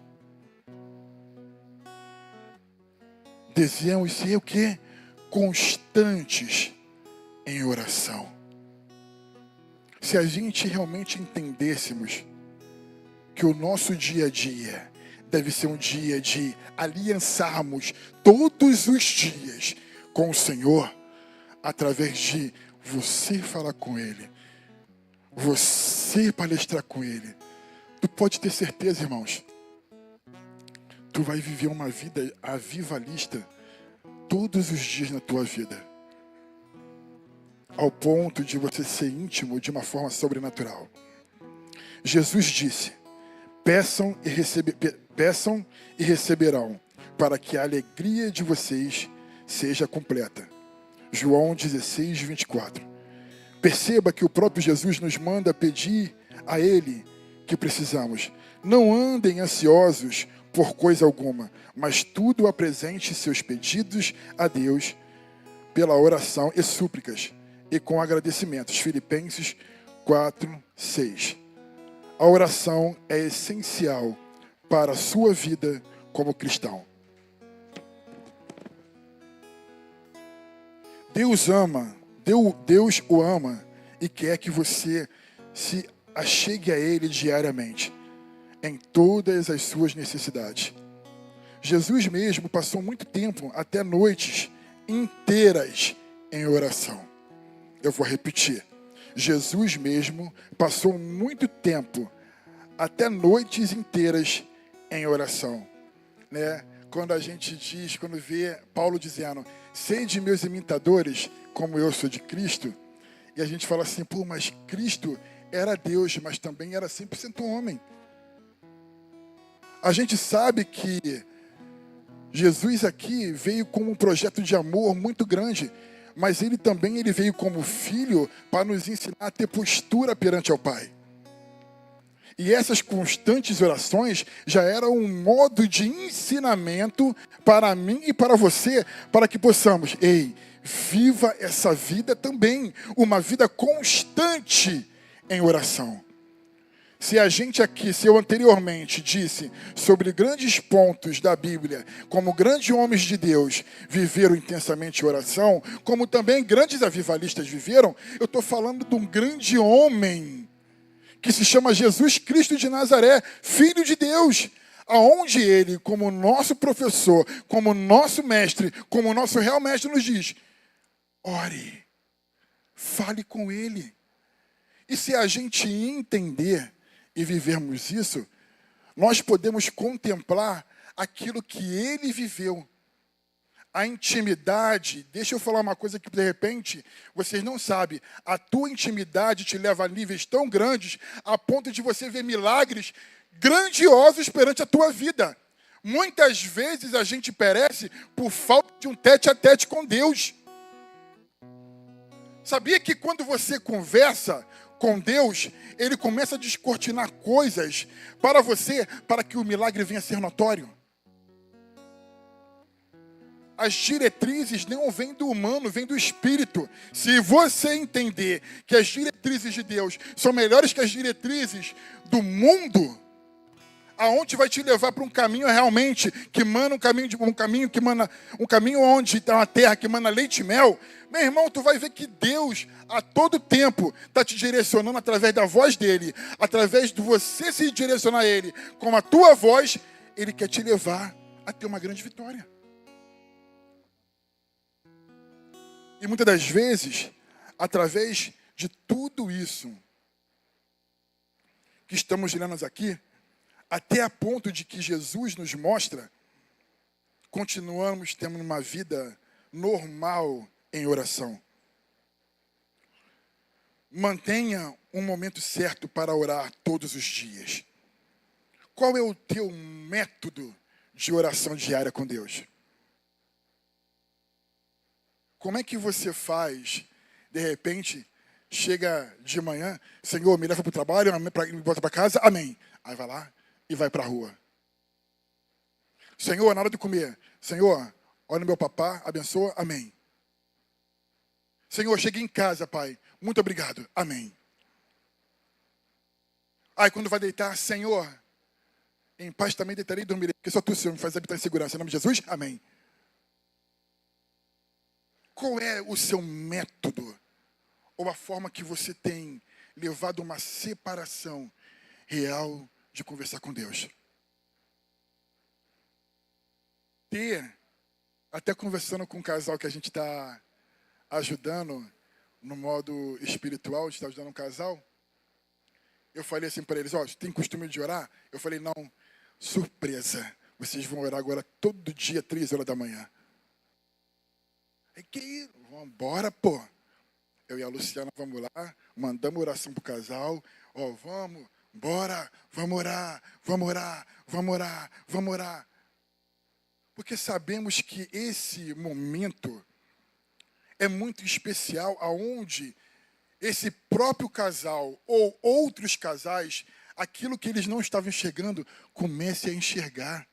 Devemos ser o quê? Constantes em oração. Se a gente realmente entendêssemos que o nosso dia a dia deve ser um dia de aliançarmos todos os dias com o Senhor, através de você falar com Ele, você palestrar com Ele, tu pode ter certeza, irmãos, tu vai viver uma vida avivalista todos os dias na tua vida, ao ponto de você ser íntimo de uma forma sobrenatural. Jesus disse, peçam e receberão, para que a alegria de vocês seja completa. João 16, 24. Perceba que o próprio Jesus nos manda pedir a Ele que precisamos. Não andem ansiosos por coisa alguma, mas tudo apresente seus pedidos a Deus pela oração e súplicas e com agradecimentos. Filipenses 4, 6. A oração é essencial para a sua vida como cristão. Deus o ama e quer que você se achegue a Ele diariamente, em todas as suas necessidades. Jesus mesmo passou muito tempo, até noites inteiras, em oração. Eu vou repetir. Jesus mesmo passou muito tempo, até noites inteiras, em oração. Né? Quando a gente diz, quando vê Paulo dizendo, sede meus imitadores, como eu sou de Cristo, e a gente fala assim, pô, mas Cristo era Deus, mas também era 100% homem. A gente sabe que Jesus aqui veio com um projeto de amor muito grande, mas ele também veio como filho para nos ensinar a ter postura perante ao Pai. E essas constantes orações já eram um modo de ensinamento para mim e para você, para que possamos, viva essa vida também, uma vida constante em oração. Se eu anteriormente disse sobre grandes pontos da Bíblia, como grandes homens de Deus viveram intensamente oração, como também grandes avivalistas viveram, eu estou falando de um grande homem que se chama Jesus Cristo de Nazaré, Filho de Deus, aonde Ele, como nosso professor, como nosso mestre, como nosso real mestre, nos diz, ore, fale com Ele. E se a gente entender e vivermos isso, nós podemos contemplar aquilo que Ele viveu. A intimidade, deixa eu falar uma coisa que de repente vocês não sabem, a tua intimidade te leva a níveis tão grandes a ponto de você ver milagres grandiosos perante a tua vida. Muitas vezes a gente perece por falta de um tete-a-tete com Deus. Sabia que quando você conversa com Deus, Ele começa a descortinar coisas para você, para que o milagre venha a ser notório? As diretrizes não vêm do humano, vêm do Espírito. Se você entender que as diretrizes de Deus são melhores que as diretrizes do mundo, aonde vai te levar para um caminho realmente que mana um caminho onde está uma terra que mana leite e mel, meu irmão, tu vai ver que Deus a todo tempo está te direcionando através da voz dele, através de você se direcionar a ele com a tua voz, ele quer te levar a ter uma grande vitória. E muitas das vezes, através de tudo isso que estamos lendo aqui, até a ponto de que Jesus nos mostra, continuamos tendo uma vida normal em oração. Mantenha um momento certo para orar todos os dias. Qual é o teu método de oração diária com Deus? Como é que você faz, de repente, chega de manhã, Senhor, me leva para o trabalho, me bota para casa, amém. Aí vai lá e vai para a rua. Senhor, na hora de comer, Senhor, olha o meu papá, abençoa, amém. Senhor, cheguei em casa, Pai, muito obrigado, amém. Aí quando vai deitar, Senhor, em paz também deitarei e dormirei, porque só tu, Senhor, me faz habitar em segurança. Em nome de Jesus, amém. Qual é o seu método, ou a forma que você tem levado uma separação real de conversar com Deus? Até conversando com um casal que a gente está ajudando no modo espiritual, a gente está ajudando um casal, eu falei assim para eles, ó, tem costume de orar? Eu falei, não, surpresa, vocês vão orar agora todo dia, 3 horas da manhã. É que, vamos embora, pô. Eu e a Luciana vamos lá, mandamos oração pro casal, ó, vamos, bora, vamos orar, vamos orar, vamos orar, vamos orar. Porque sabemos que esse momento é muito especial, aonde esse próprio casal ou outros casais, aquilo que eles não estavam enxergando, comece a enxergar.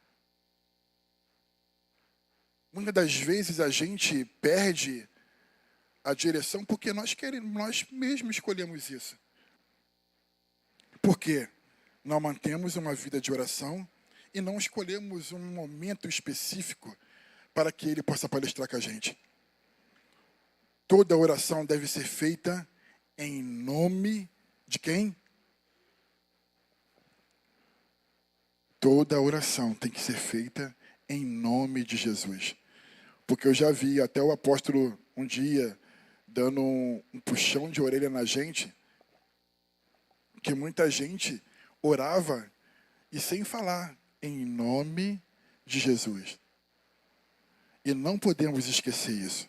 Muitas das vezes a gente perde a direção porque nós mesmos escolhemos isso. Por quê? Não mantemos uma vida de oração e não escolhemos um momento específico para que ele possa palestrar com a gente. Toda oração deve ser feita em nome de quem? Toda oração tem que ser feita em nome de Jesus. Porque eu já vi até o apóstolo um dia dando um puxão de orelha na gente, que muita gente orava e sem falar, em nome de Jesus. E não podemos esquecer isso.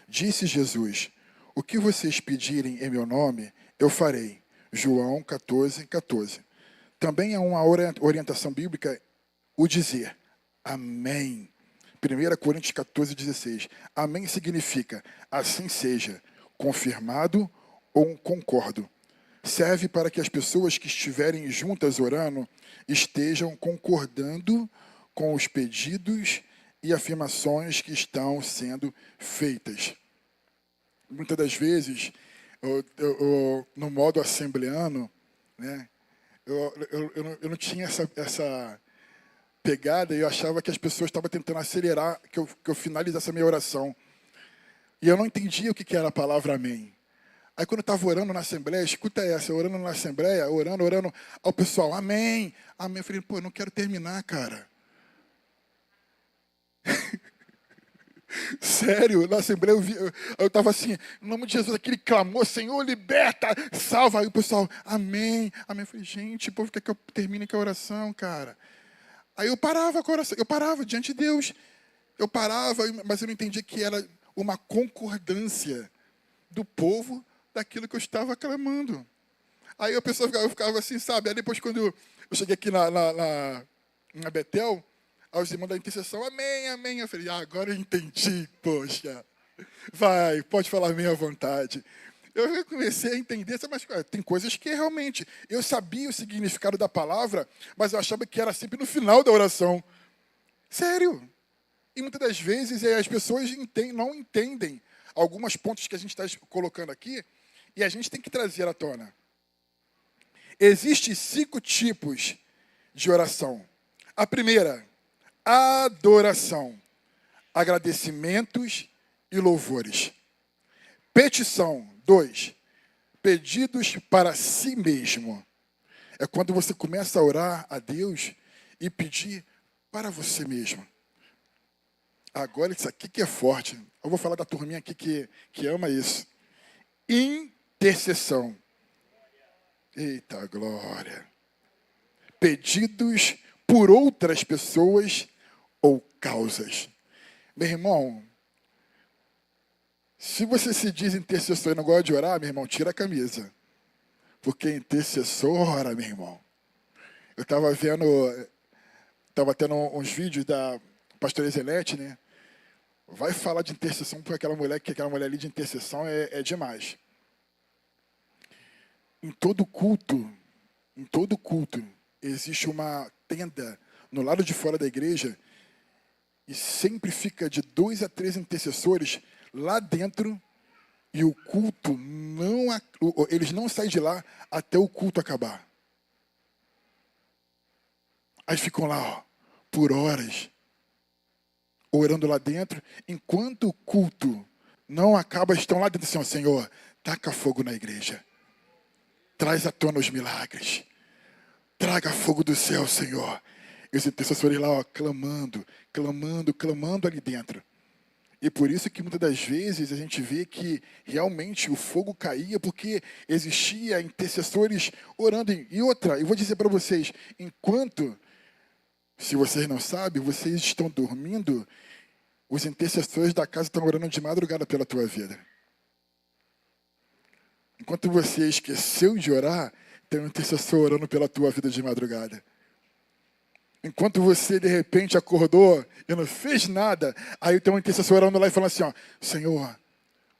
Disse Jesus, o que vocês pedirem em meu nome, eu farei. João 14, 14. Também há uma orientação bíblica, o dizer, amém. 1 Coríntios 14, 16. Amém significa, assim seja, confirmado ou concordo. Serve para que as pessoas que estiverem juntas orando estejam concordando com os pedidos e afirmações que estão sendo feitas. Muitas das vezes, no modo assembleano, né, eu não tinha essa pegada, e eu achava que as pessoas estavam tentando acelerar que eu finalizasse a minha oração. E eu não entendia o que era a palavra amém. Aí quando eu estava orando na Assembleia, escuta essa, orando na Assembleia, orando, ao pessoal, amém, amém. Eu falei, pô, eu não quero terminar, cara. Sério, na Assembleia eu estava assim, em nome de Jesus, aquele clamor, Senhor, liberta, salva. Aí o pessoal, amém, amém. Eu falei, gente, o povo quer que eu termine com a oração, cara. Aí eu parava com a oração, eu parava diante de Deus. Eu parava, mas eu não entendia que era uma concordância do povo daquilo que eu estava clamando. Aí a pessoa ficava assim, sabe? Aí depois, quando eu cheguei aqui na Betel, aos irmãos da intercessão, amém, amém. Eu falei, agora eu entendi, poxa. Vai, pode falar amém à vontade. Eu comecei a entender, mas tem coisas que realmente, eu sabia o significado da palavra, mas eu achava que era sempre no final da oração. Sério. E muitas das vezes as pessoas não entendem alguns pontos que a gente está colocando aqui e a gente tem que trazer à tona. Existem 5 tipos de oração. A primeira, adoração, agradecimentos e louvores. Petição, 2, pedidos para si mesmo. É quando você começa a orar a Deus e pedir para você mesmo. Agora isso aqui que é forte. Eu vou falar da turminha aqui que ama isso. Intercessão. Eita glória. Pedidos por outras pessoas ou causas. Meu irmão, se você se diz intercessor e não gosta de orar, meu irmão, tira a camisa. Porque intercessor ora, meu irmão. Eu estava tendo uns vídeos da pastora Ezelete, né? Vai falar de intercessão para aquela mulher, que aquela mulher ali de intercessão é demais. Em todo culto, existe uma tenda no lado de fora da igreja e sempre fica de 2 a 3 intercessores lá dentro e o culto eles não saem de lá até o culto acabar. Aí ficam lá, ó, por horas, orando lá dentro, enquanto o culto não acaba, estão lá dentro assim, ó, Senhor, taca fogo na igreja. Traz à tona os milagres. Traga fogo do céu, Senhor. E os intercessores lá, ó, clamando ali dentro. E por isso que muitas das vezes a gente vê que realmente o fogo caía porque existia intercessores orando. E outra, eu vou dizer para vocês, enquanto, se vocês não sabem, vocês estão dormindo, os intercessores da casa estão orando de madrugada pela tua vida. Enquanto você esqueceu de orar, tem um intercessor orando pela tua vida de madrugada. Enquanto você, de repente, acordou e não fez nada, aí tem um intercessor orando lá e falando assim, ó, Senhor,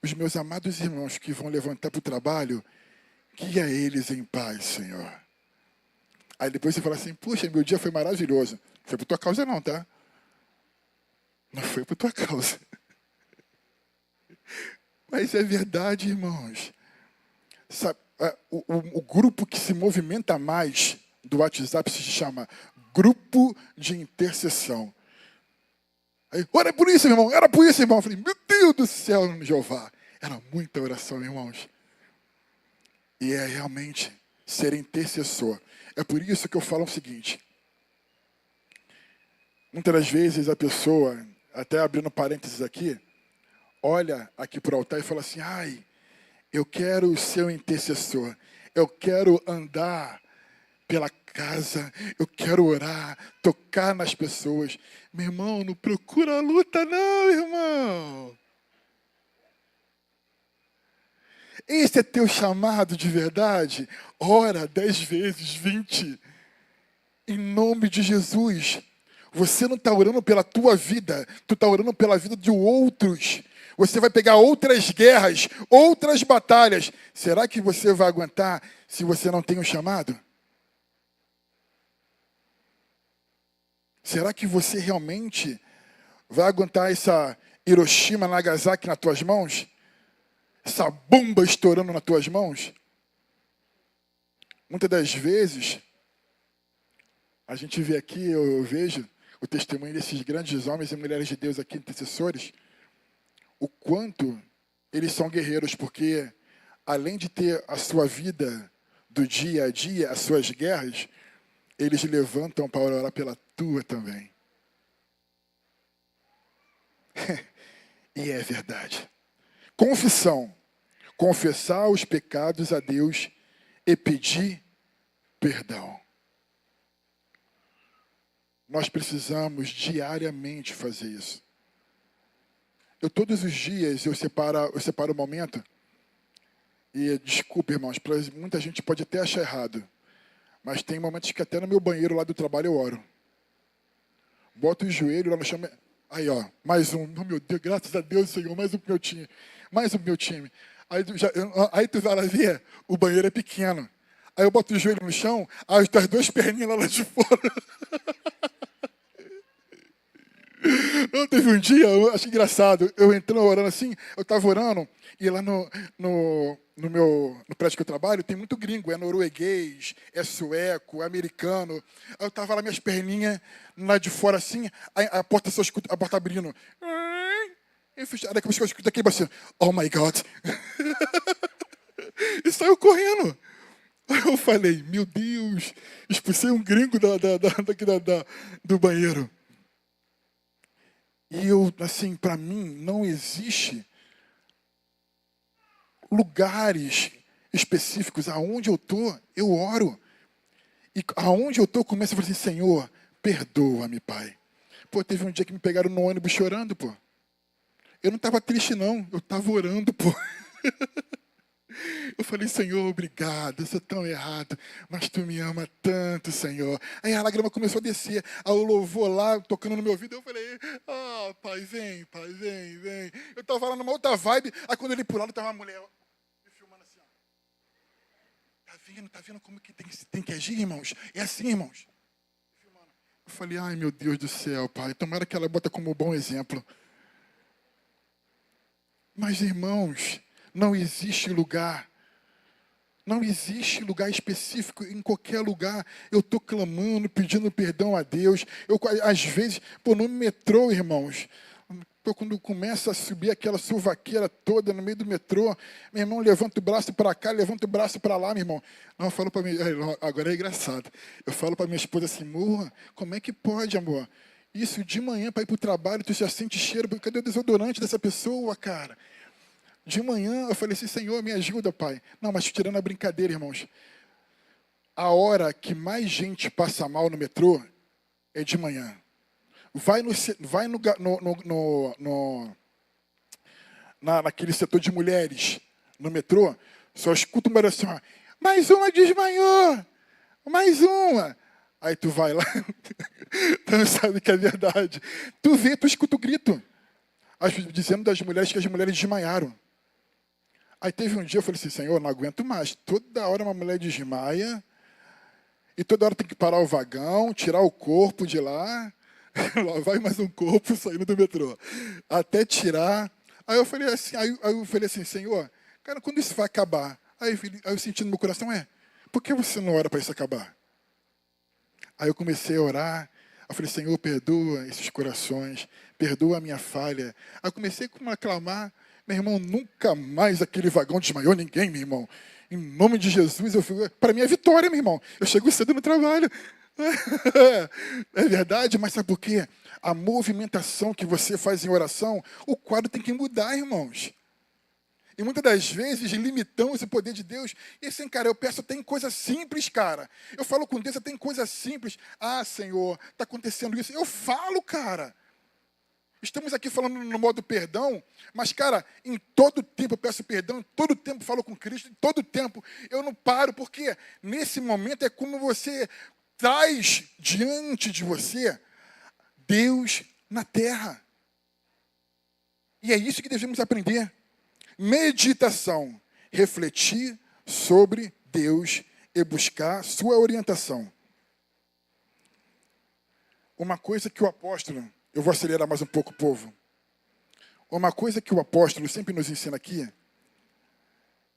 os meus amados irmãos que vão levantar para o trabalho, guia eles em paz, Senhor. Aí depois você fala assim, puxa, meu dia foi maravilhoso. Não foi por tua causa não, tá? Não foi por tua causa. Mas é verdade, irmãos. Sabe, o grupo que se movimenta mais do WhatsApp se chama Grupo de Intercessão. Aí, ora por isso, irmão, era por isso, irmão. Eu falei, meu Deus do céu, Jeová. Era muita oração, irmãos. E é realmente ser intercessor. É por isso que eu falo o seguinte. Muitas das vezes a pessoa, até abrindo parênteses aqui, olha aqui para o altar e fala assim, ai, eu quero ser um intercessor. Eu quero andar pela casa. Eu quero orar, tocar nas pessoas. Meu irmão, não procura luta não, irmão. Esse é teu chamado de verdade? Ora 10 vezes, 20. Em nome de Jesus. Você não está orando pela tua vida. Tu está orando pela vida de outros. Você vai pegar outras guerras, outras batalhas. Será que você vai aguentar se você não tem um chamado? Será que você realmente vai aguentar essa Hiroshima, Nagasaki nas tuas mãos? Essa bomba estourando nas tuas mãos? Muitas das vezes, a gente vê aqui, eu vejo o testemunho desses grandes homens e mulheres de Deus aqui, intercessores, o quanto eles são guerreiros, porque além de ter a sua vida do dia a dia, as suas guerras, eles levantam para orar pela tua também. E é verdade. Confissão. Confessar os pecados a Deus e pedir perdão. Nós precisamos diariamente fazer isso. Todos os dias eu separo um momento, e desculpe, irmãos, muita gente pode até achar errado, mas tem momentos que até no meu banheiro lá do trabalho eu oro. Boto o joelho lá no chão, aí ó, mais um, oh, meu Deus, graças a Deus, Senhor, mais um pro meu time, mais um pro meu time. Aí tu vai lá ver, o banheiro é pequeno. Aí eu boto o joelho no chão, aí as 2 perninhas lá de fora. Não, teve um dia, eu achei engraçado, eu entrando orando assim, eu estava orando, e lá no prédio que eu trabalho, tem muito gringo, é norueguês, é sueco, é americano. Aí eu estava lá, minhas perninhas lá de fora assim, a porta só escuta, a porta abrindo. Eu fechei, daqui a pouco eu escuto aquele assim, oh my God. E saiu correndo. Aí eu falei, meu Deus, expulsei um gringo do banheiro. E eu, assim, para mim, não existe lugares específicos. Aonde eu estou, eu oro. E aonde eu estou, eu começo a falar assim, Senhor, perdoa-me, Pai. Pô, teve um dia que me pegaram no ônibus chorando, pô. Eu não estava triste, não. Eu estava orando, pô. Eu falei, Senhor, obrigado, eu sou tão errado, mas Tu me ama tanto, Senhor. Aí a lágrima começou a descer, aí o louvor lá, tocando no meu ouvido, eu falei, Pai, vem, vem. Eu estava lá numa outra vibe, aí quando eu olhei pro lado, estava uma mulher me filmando assim, ó. Tá vendo como que tem que agir, irmãos? É assim, irmãos. Eu falei, ai, meu Deus do céu, Pai, tomara que ela bota como bom exemplo. Mas, irmãos, não existe lugar específico, em qualquer lugar. Eu estou clamando, pedindo perdão a Deus. Às vezes, no metrô, irmãos, quando começa a subir aquela suvaqueira toda no meio do metrô, meu irmão, levanta o braço para cá, levanta o braço para lá, meu irmão. Não, eu falo para mim, agora é engraçado. Eu falo para minha esposa assim, amor, como é que pode, amor? Isso de manhã para ir para o trabalho, tu já sente cheiro, cadê o desodorante dessa pessoa, cara? De manhã eu falei assim, Senhor, me ajuda, Pai. Não, mas tirando a brincadeira, irmãos. A hora que mais gente passa mal no metrô é de manhã. Naquele setor de mulheres, no metrô, só escuta uma assim, ó, mais uma desmanhou, mais uma. Aí tu vai lá, tu não sabe que é verdade. Tu escuta o grito, dizendo das mulheres que as mulheres desmaiaram. Aí teve um dia, eu falei assim, Senhor, não aguento mais. Toda hora uma mulher desmaia, e toda hora tem que parar o vagão, tirar o corpo de lá, lá vai mais um corpo saindo do metrô, até tirar. Aí eu falei assim, Senhor, cara, quando isso vai acabar? Aí eu senti no meu coração, por que você não ora para isso acabar? Aí eu comecei a orar, eu falei, Senhor, perdoa esses corações, perdoa a minha falha. Aí eu comecei a clamar, meu irmão, nunca mais aquele vagão desmaiou ninguém, meu irmão. Em nome de Jesus, para mim é vitória, meu irmão. Eu chego cedo no trabalho. É verdade, mas sabe por quê? A movimentação que você faz em oração, o quadro tem que mudar, irmãos. E muitas das vezes limitamos o poder de Deus. E assim, cara, eu peço até em coisas simples, cara. Eu falo com Deus até em coisas simples. Ah, Senhor, está acontecendo isso. Eu falo, cara. Estamos aqui falando no modo perdão, mas, cara, em todo tempo eu peço perdão, em todo tempo falo com Cristo, em todo tempo eu não paro, porque nesse momento é como você traz diante de você Deus na terra. E é isso que devemos aprender. Meditação, refletir sobre Deus e buscar sua orientação. Uma coisa que o apóstolo, eu vou acelerar mais um pouco, povo. Uma coisa que o apóstolo sempre nos ensina aqui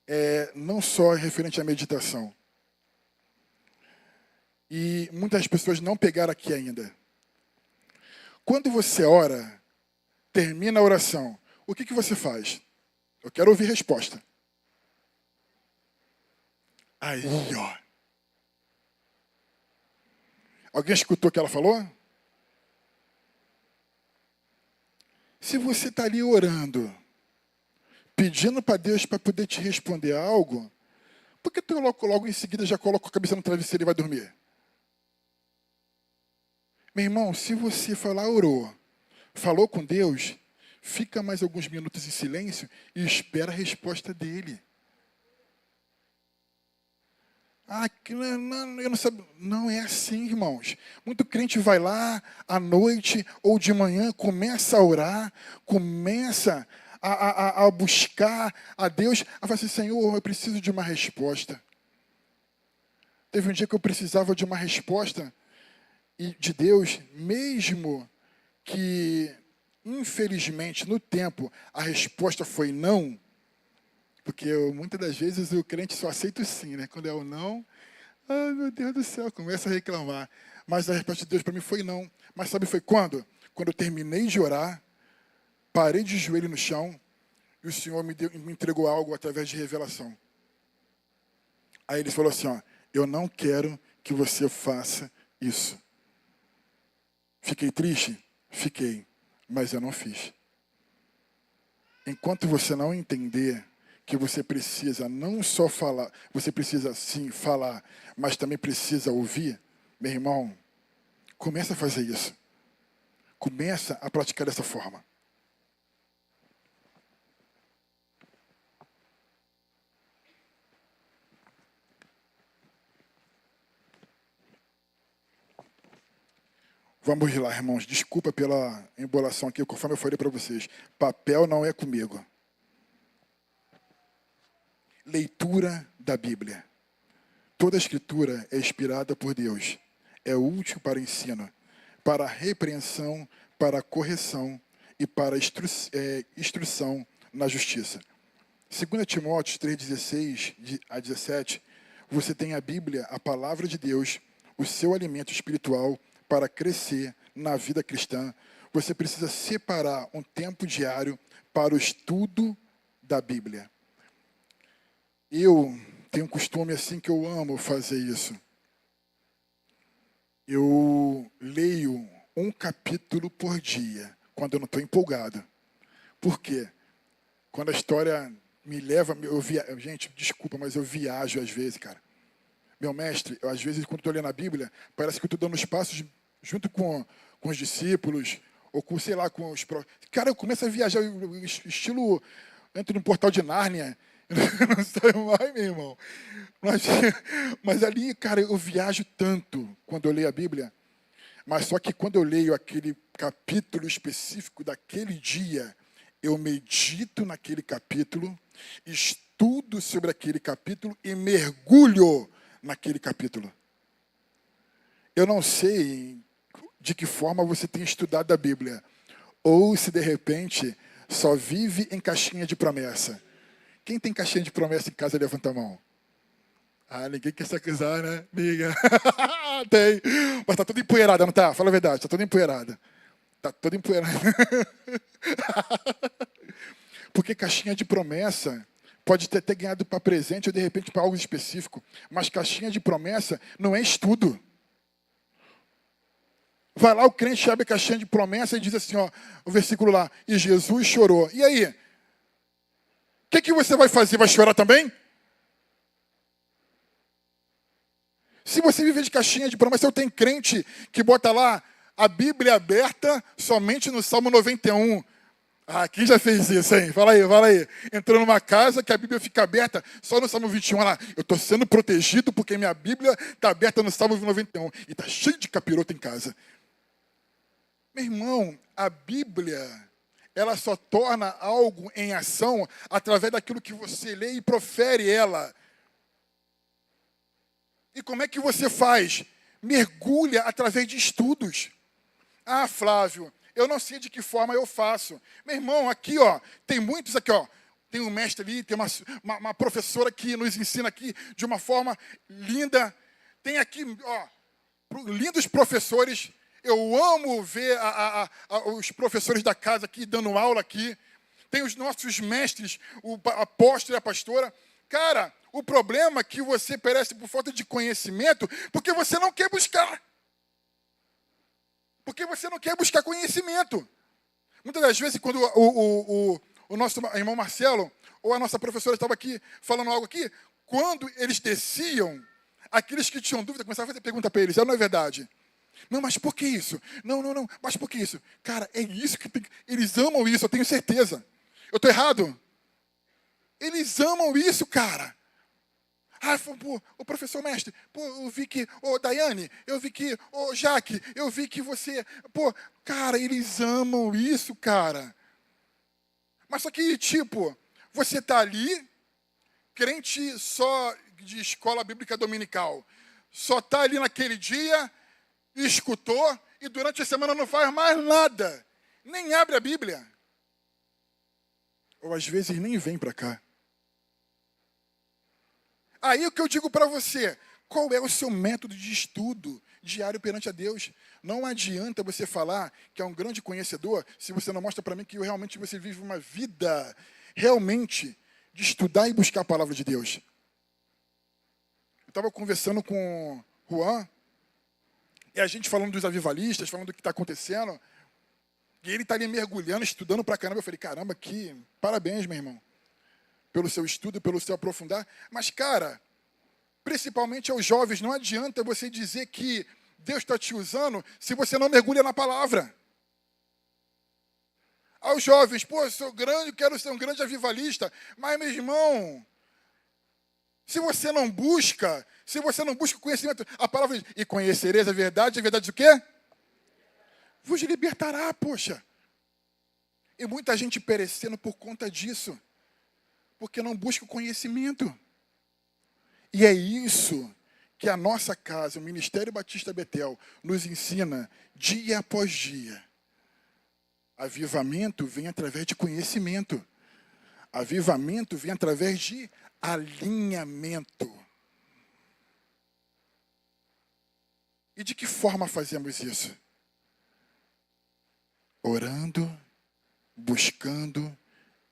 é não só referente à meditação. E muitas pessoas não pegaram aqui ainda. Quando você ora, termina a oração, o que você faz? Eu quero ouvir resposta. Aí, ó. Alguém escutou o que ela falou? Se você está ali orando, pedindo para Deus para poder te responder algo, por que tu logo em seguida já coloca a cabeça no travesseiro e vai dormir? Meu irmão, se você falar, orou, falou com Deus, fica mais alguns minutos em silêncio e espera a resposta dele. Eu não sabia. Não é assim, irmãos. Muito crente vai lá à noite ou de manhã, começa a orar, começa a buscar a Deus, a falar assim, Senhor, eu preciso de uma resposta. Teve um dia que eu precisava de uma resposta de Deus, mesmo que infelizmente, no tempo, a resposta foi não, porque muitas das vezes o crente só aceita o sim, né? Quando é o não, ai meu Deus do céu, começa a reclamar. Mas a resposta de Deus para mim foi não. Mas sabe foi quando? Quando eu terminei de orar, parei de joelho no chão e o Senhor me entregou algo através de revelação. Aí ele falou assim, ó, eu não quero que você faça isso. Fiquei triste? Fiquei, mas eu não fiz. Enquanto você não entender que você precisa não só falar, você precisa sim falar, mas também precisa ouvir, meu irmão, começa a fazer isso. Começa a praticar dessa forma. Vamos lá, irmãos. Desculpa pela embolação aqui, conforme eu falei para vocês. Papel não é comigo. Leitura da Bíblia. Toda a Escritura é inspirada por Deus. É útil para ensino, para repreensão, para correção e para instrução na justiça. 2 Timóteo 3,16 a 17, você tem a Bíblia, a palavra de Deus, o seu alimento espiritual para crescer na vida cristã. Você precisa separar um tempo diário para o estudo da Bíblia. Eu tenho um costume assim que eu amo fazer isso. Eu leio um capítulo por dia, quando eu não estou empolgado. Por quê? Quando a história me leva... Gente, desculpa, mas eu viajo às vezes, cara. Meu mestre, às vezes, quando estou lendo a Bíblia, parece que eu estou dando os passos junto com os discípulos, ou com, sei lá, com os... Cara, eu começo a viajar, estilo... Entro num portal de Nárnia, não saio mais, meu irmão. Mas ali, cara, eu viajo tanto quando eu leio a Bíblia, mas só que quando eu leio aquele capítulo específico daquele dia, eu medito naquele capítulo, estudo sobre aquele capítulo e mergulho naquele capítulo. Eu não sei de que forma você tem estudado a Bíblia, ou se de repente só vive em caixinha de promessa. Quem tem caixinha de promessa em casa, levanta a mão. Ah, ninguém quer se acusar, né? Amiga. Tem. Mas tá toda empoeirada, não tá? Fala a verdade, tá toda empoeirada. Tá toda empoeirada. Porque caixinha de promessa pode ter ganhado para presente ou de repente para algo específico. Mas caixinha de promessa não é estudo. Vai lá, o crente abre a caixinha de promessa e diz assim, ó, o versículo lá, e Jesus chorou. E aí? O que você vai fazer? Vai chorar também? Se você viver de caixinha de promessa, eu tenho crente que bota lá a Bíblia aberta somente no Salmo 91. Ah, quem já fez isso, hein? Fala aí, fala aí. Entrou numa casa que a Bíblia fica aberta só no Salmo 21. Olha lá, eu estou sendo protegido porque minha Bíblia está aberta no Salmo 91. E está cheio de capiroto em casa. Meu irmão, a Bíblia, ela só torna algo em ação através daquilo que você lê e profere ela. E como é que você faz? Mergulha através de estudos. Ah, Flávio, eu não sei de que forma eu faço. Meu irmão, aqui, ó, tem muitos aqui, ó. Tem um mestre ali, tem uma professora que nos ensina aqui de uma forma linda. Tem aqui, ó, lindos professores. Eu amo ver os professores da casa aqui dando aula aqui. Tem os nossos mestres, o apóstolo e a pastora. Cara, o problema é que você perece por falta de conhecimento porque você não quer buscar. Porque você não quer buscar conhecimento. Muitas das vezes, quando o nosso irmão Marcelo ou a nossa professora estava aqui falando algo aqui, quando eles desciam, aqueles que tinham dúvida começavam a fazer pergunta para eles. Não é verdade? Não, mas por que isso? Não, mas por que isso? Cara, é isso que tem... Eles amam isso, eu tenho certeza. Eu estou errado? Eles amam isso, cara. Ah, pô, o professor mestre, pô, eu vi que, Daiane, eu vi que, Jaque, eu vi que você, pô, cara, eles amam isso, cara. Mas só que, tipo, você tá ali, crente só de escola bíblica dominical, só tá ali naquele dia, escutou, e durante a semana não faz mais nada. nem abre a Bíblia. Ou às vezes nem vem para cá. Aí o que eu digo para você, qual é o seu método de estudo diário perante a Deus? Não adianta você falar que é um grande conhecedor se você não mostra para mim que realmente você vive uma vida realmente de estudar e buscar a palavra de Deus. Eu estava conversando com o Juan, e a gente falando dos avivalistas, falando do que está acontecendo, e ele está ali mergulhando, estudando pra caramba. Eu falei, caramba, que parabéns, meu irmão, pelo seu estudo, pelo seu aprofundar. Mas, cara, principalmente aos jovens, não adianta você dizer que Deus está te usando se você não mergulha na palavra. Aos jovens, pô, eu sou grande, quero ser um grande avivalista, mas, meu irmão, se você não busca o conhecimento, a palavra diz, e conhecereis a verdade o quê? Vos libertará, poxa. E muita gente perecendo por conta disso, porque não busca o conhecimento. E é isso que a nossa casa, o Ministério Batista Betel, nos ensina dia após dia. Avivamento vem através de conhecimento. Avivamento vem através de alinhamento. E de que forma fazemos isso? Orando, buscando,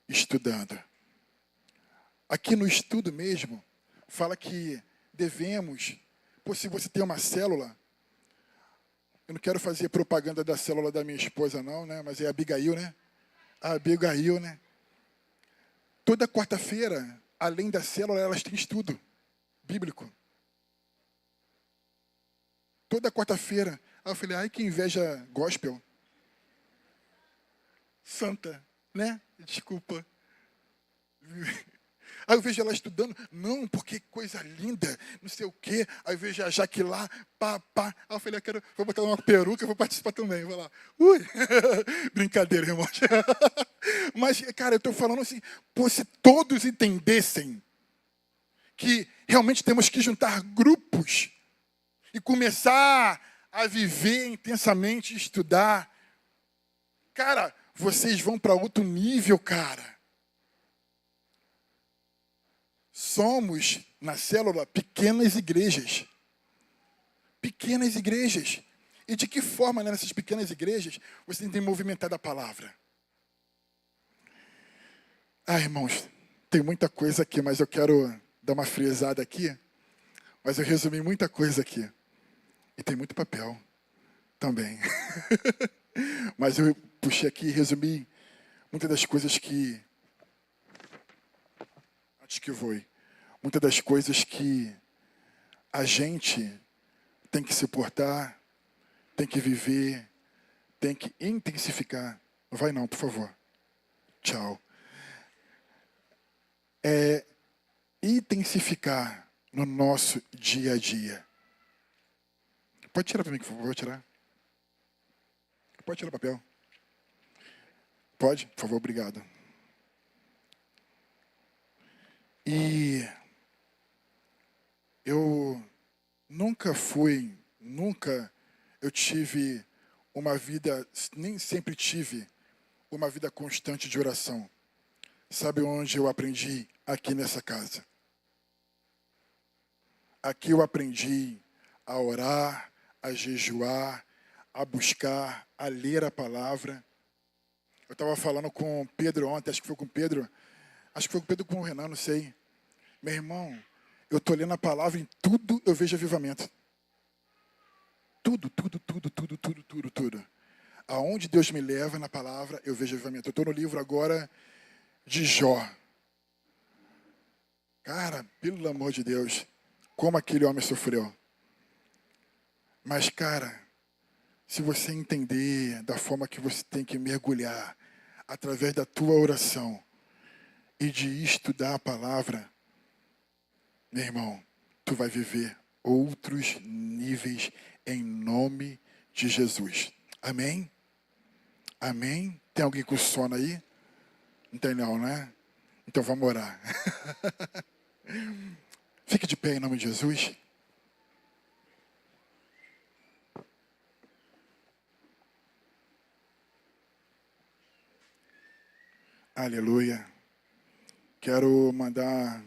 estudando. Aqui no estudo mesmo, fala que devemos, se você tem uma célula, eu não quero fazer propaganda da célula da minha esposa não, né? Mas é a Abigail, né? A Abigail, né? Toda quarta-feira, além da célula, elas têm estudo bíblico. Toda quarta-feira. Aí eu falei, ai, que inveja gospel. Santa, né? Desculpa. Aí eu vejo ela estudando, não, porque coisa linda, não sei o quê. Aí eu vejo a Jaque lá, pá. Aí eu falei, vou botar uma peruca, vou participar também. Vou lá, ui, brincadeira, irmão. Mas, cara, eu estou falando assim, se todos entendessem que realmente temos que juntar grupos e começar a viver intensamente, estudar. Cara, vocês vão para outro nível, cara. Somos, na célula, pequenas igrejas. Pequenas igrejas. E de que forma, né, nessas pequenas igrejas, você tem movimentado a palavra? Irmãos, tem muita coisa aqui, mas eu quero dar uma frisada aqui. Mas eu resumi muita coisa aqui. E tem muito papel também. Mas eu puxei aqui e resumi muitas das coisas que... Acho que foi. Muitas das coisas que a gente tem que se portar, tem que viver, tem que intensificar. Não vai não, por favor. Tchau. Intensificar no nosso dia a dia. Pode tirar para mim, por favor. Vou tirar. Pode tirar o papel. Pode? Por favor, obrigado. E eu nunca eu tive uma vida, nem sempre tive uma vida constante de oração. Sabe onde eu aprendi? Aqui nessa casa. Aqui eu aprendi a orar, a jejuar, a buscar, a ler a palavra. Eu estava falando com o Pedro ontem, acho que foi com o Pedro com o Renan, não sei. Meu irmão, eu estou lendo a palavra, em tudo eu vejo avivamento. Tudo. Aonde Deus me leva na palavra, eu vejo avivamento. Eu estou no livro agora de Jó. Cara, pelo amor de Deus, como aquele homem sofreu. Mas, cara, se você entender da forma que você tem que mergulhar, através da tua oração e de estudar a palavra, meu irmão, tu vai viver outros níveis em nome de Jesus. Amém? Amém? Tem alguém com sono aí? Não tem não, né? Então vamos orar. Fique de pé em nome de Jesus. Aleluia. Quero mandar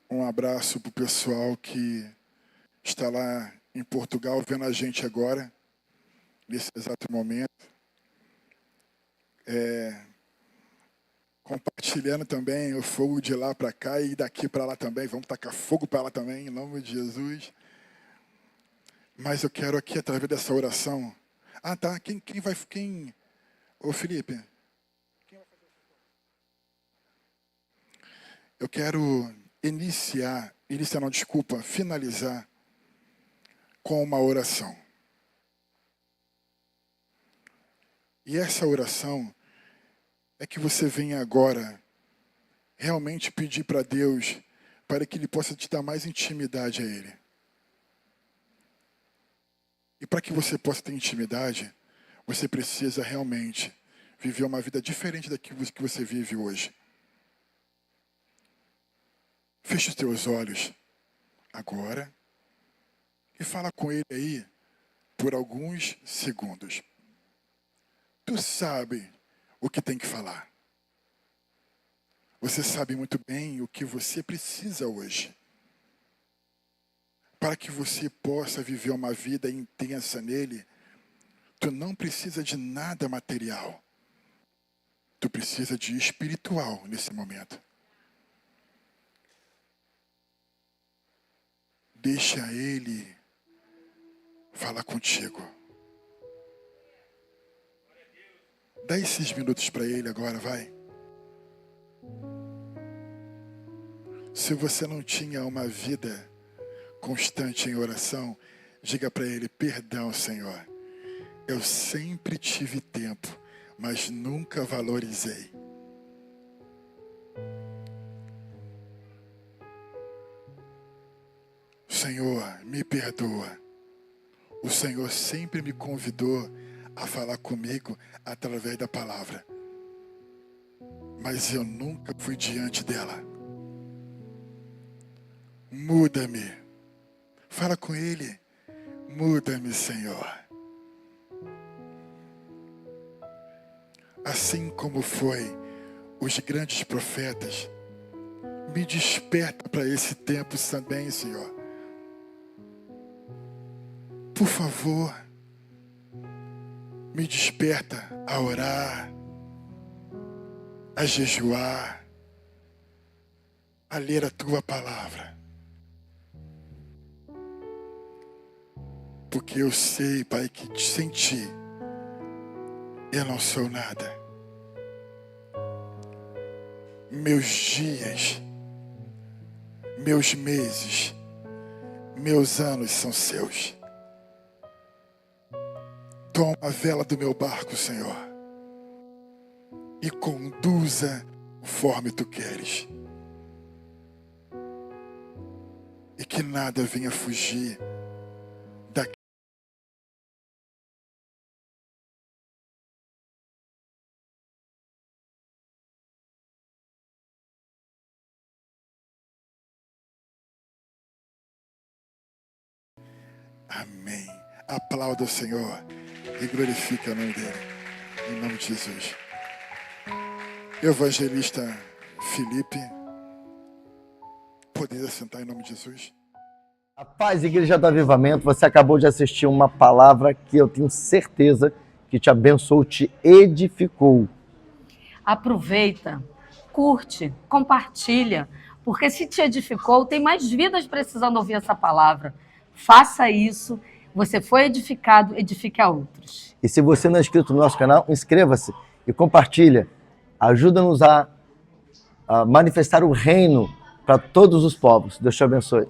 um abraço para o pessoal que está lá em Portugal vendo a gente agora, nesse exato momento. Compartilhando também o fogo de lá para cá e daqui para lá também. Vamos tacar fogo para lá também, em nome de Jesus. Mas eu quero aqui, através dessa oração... Ah, tá. Quem vai... Ô, Felipe. Eu quero finalizar com uma oração. E essa oração é que você venha agora realmente pedir para Deus para que Ele possa te dar mais intimidade a Ele. E para que você possa ter intimidade, você precisa realmente viver uma vida diferente daquilo que você vive hoje. Feche os teus olhos agora e fala com Ele aí por alguns segundos. Tu sabe o que tem que falar. Você sabe muito bem o que você precisa hoje. Para que você possa viver uma vida intensa nele, tu não precisa de nada material. Tu precisa de espiritual nesse momento. Deixa Ele falar contigo. Dá esses minutos para Ele agora, vai. Se você não tinha uma vida constante em oração, diga para Ele: perdão, Senhor. Eu sempre tive tempo, mas nunca valorizei. Senhor, me perdoa. O Senhor sempre me convidou a falar comigo através da palavra. Mas eu nunca fui diante dela. Muda-me. Fala com Ele. Muda-me, Senhor. Assim como foi os grandes profetas, me desperta para esse tempo também, Senhor. Por favor, me desperta a orar, a jejuar, a ler a Tua palavra. Porque eu sei, Pai, que sem Ti eu não sou nada. Meus dias, meus meses, meus anos são Seus. Toma a vela do meu barco, Senhor, e conduza conforme Tu queres. E que nada venha fugir daqui. Amém. Aplauda o Senhor e glorifica o nome dele. Em nome de Jesus. Evangelista Felipe, poderia sentar em nome de Jesus? A paz, Igreja do Avivamento, você acabou de assistir uma palavra que eu tenho certeza que te abençoou, te edificou. Aproveita, curte, compartilha, porque se te edificou, tem mais vidas precisando ouvir essa palavra. Faça isso, você foi edificado, edifique a outros. E se você não é inscrito no nosso canal, inscreva-se e compartilha. Ajuda-nos a manifestar o reino para todos os povos. Deus te abençoe.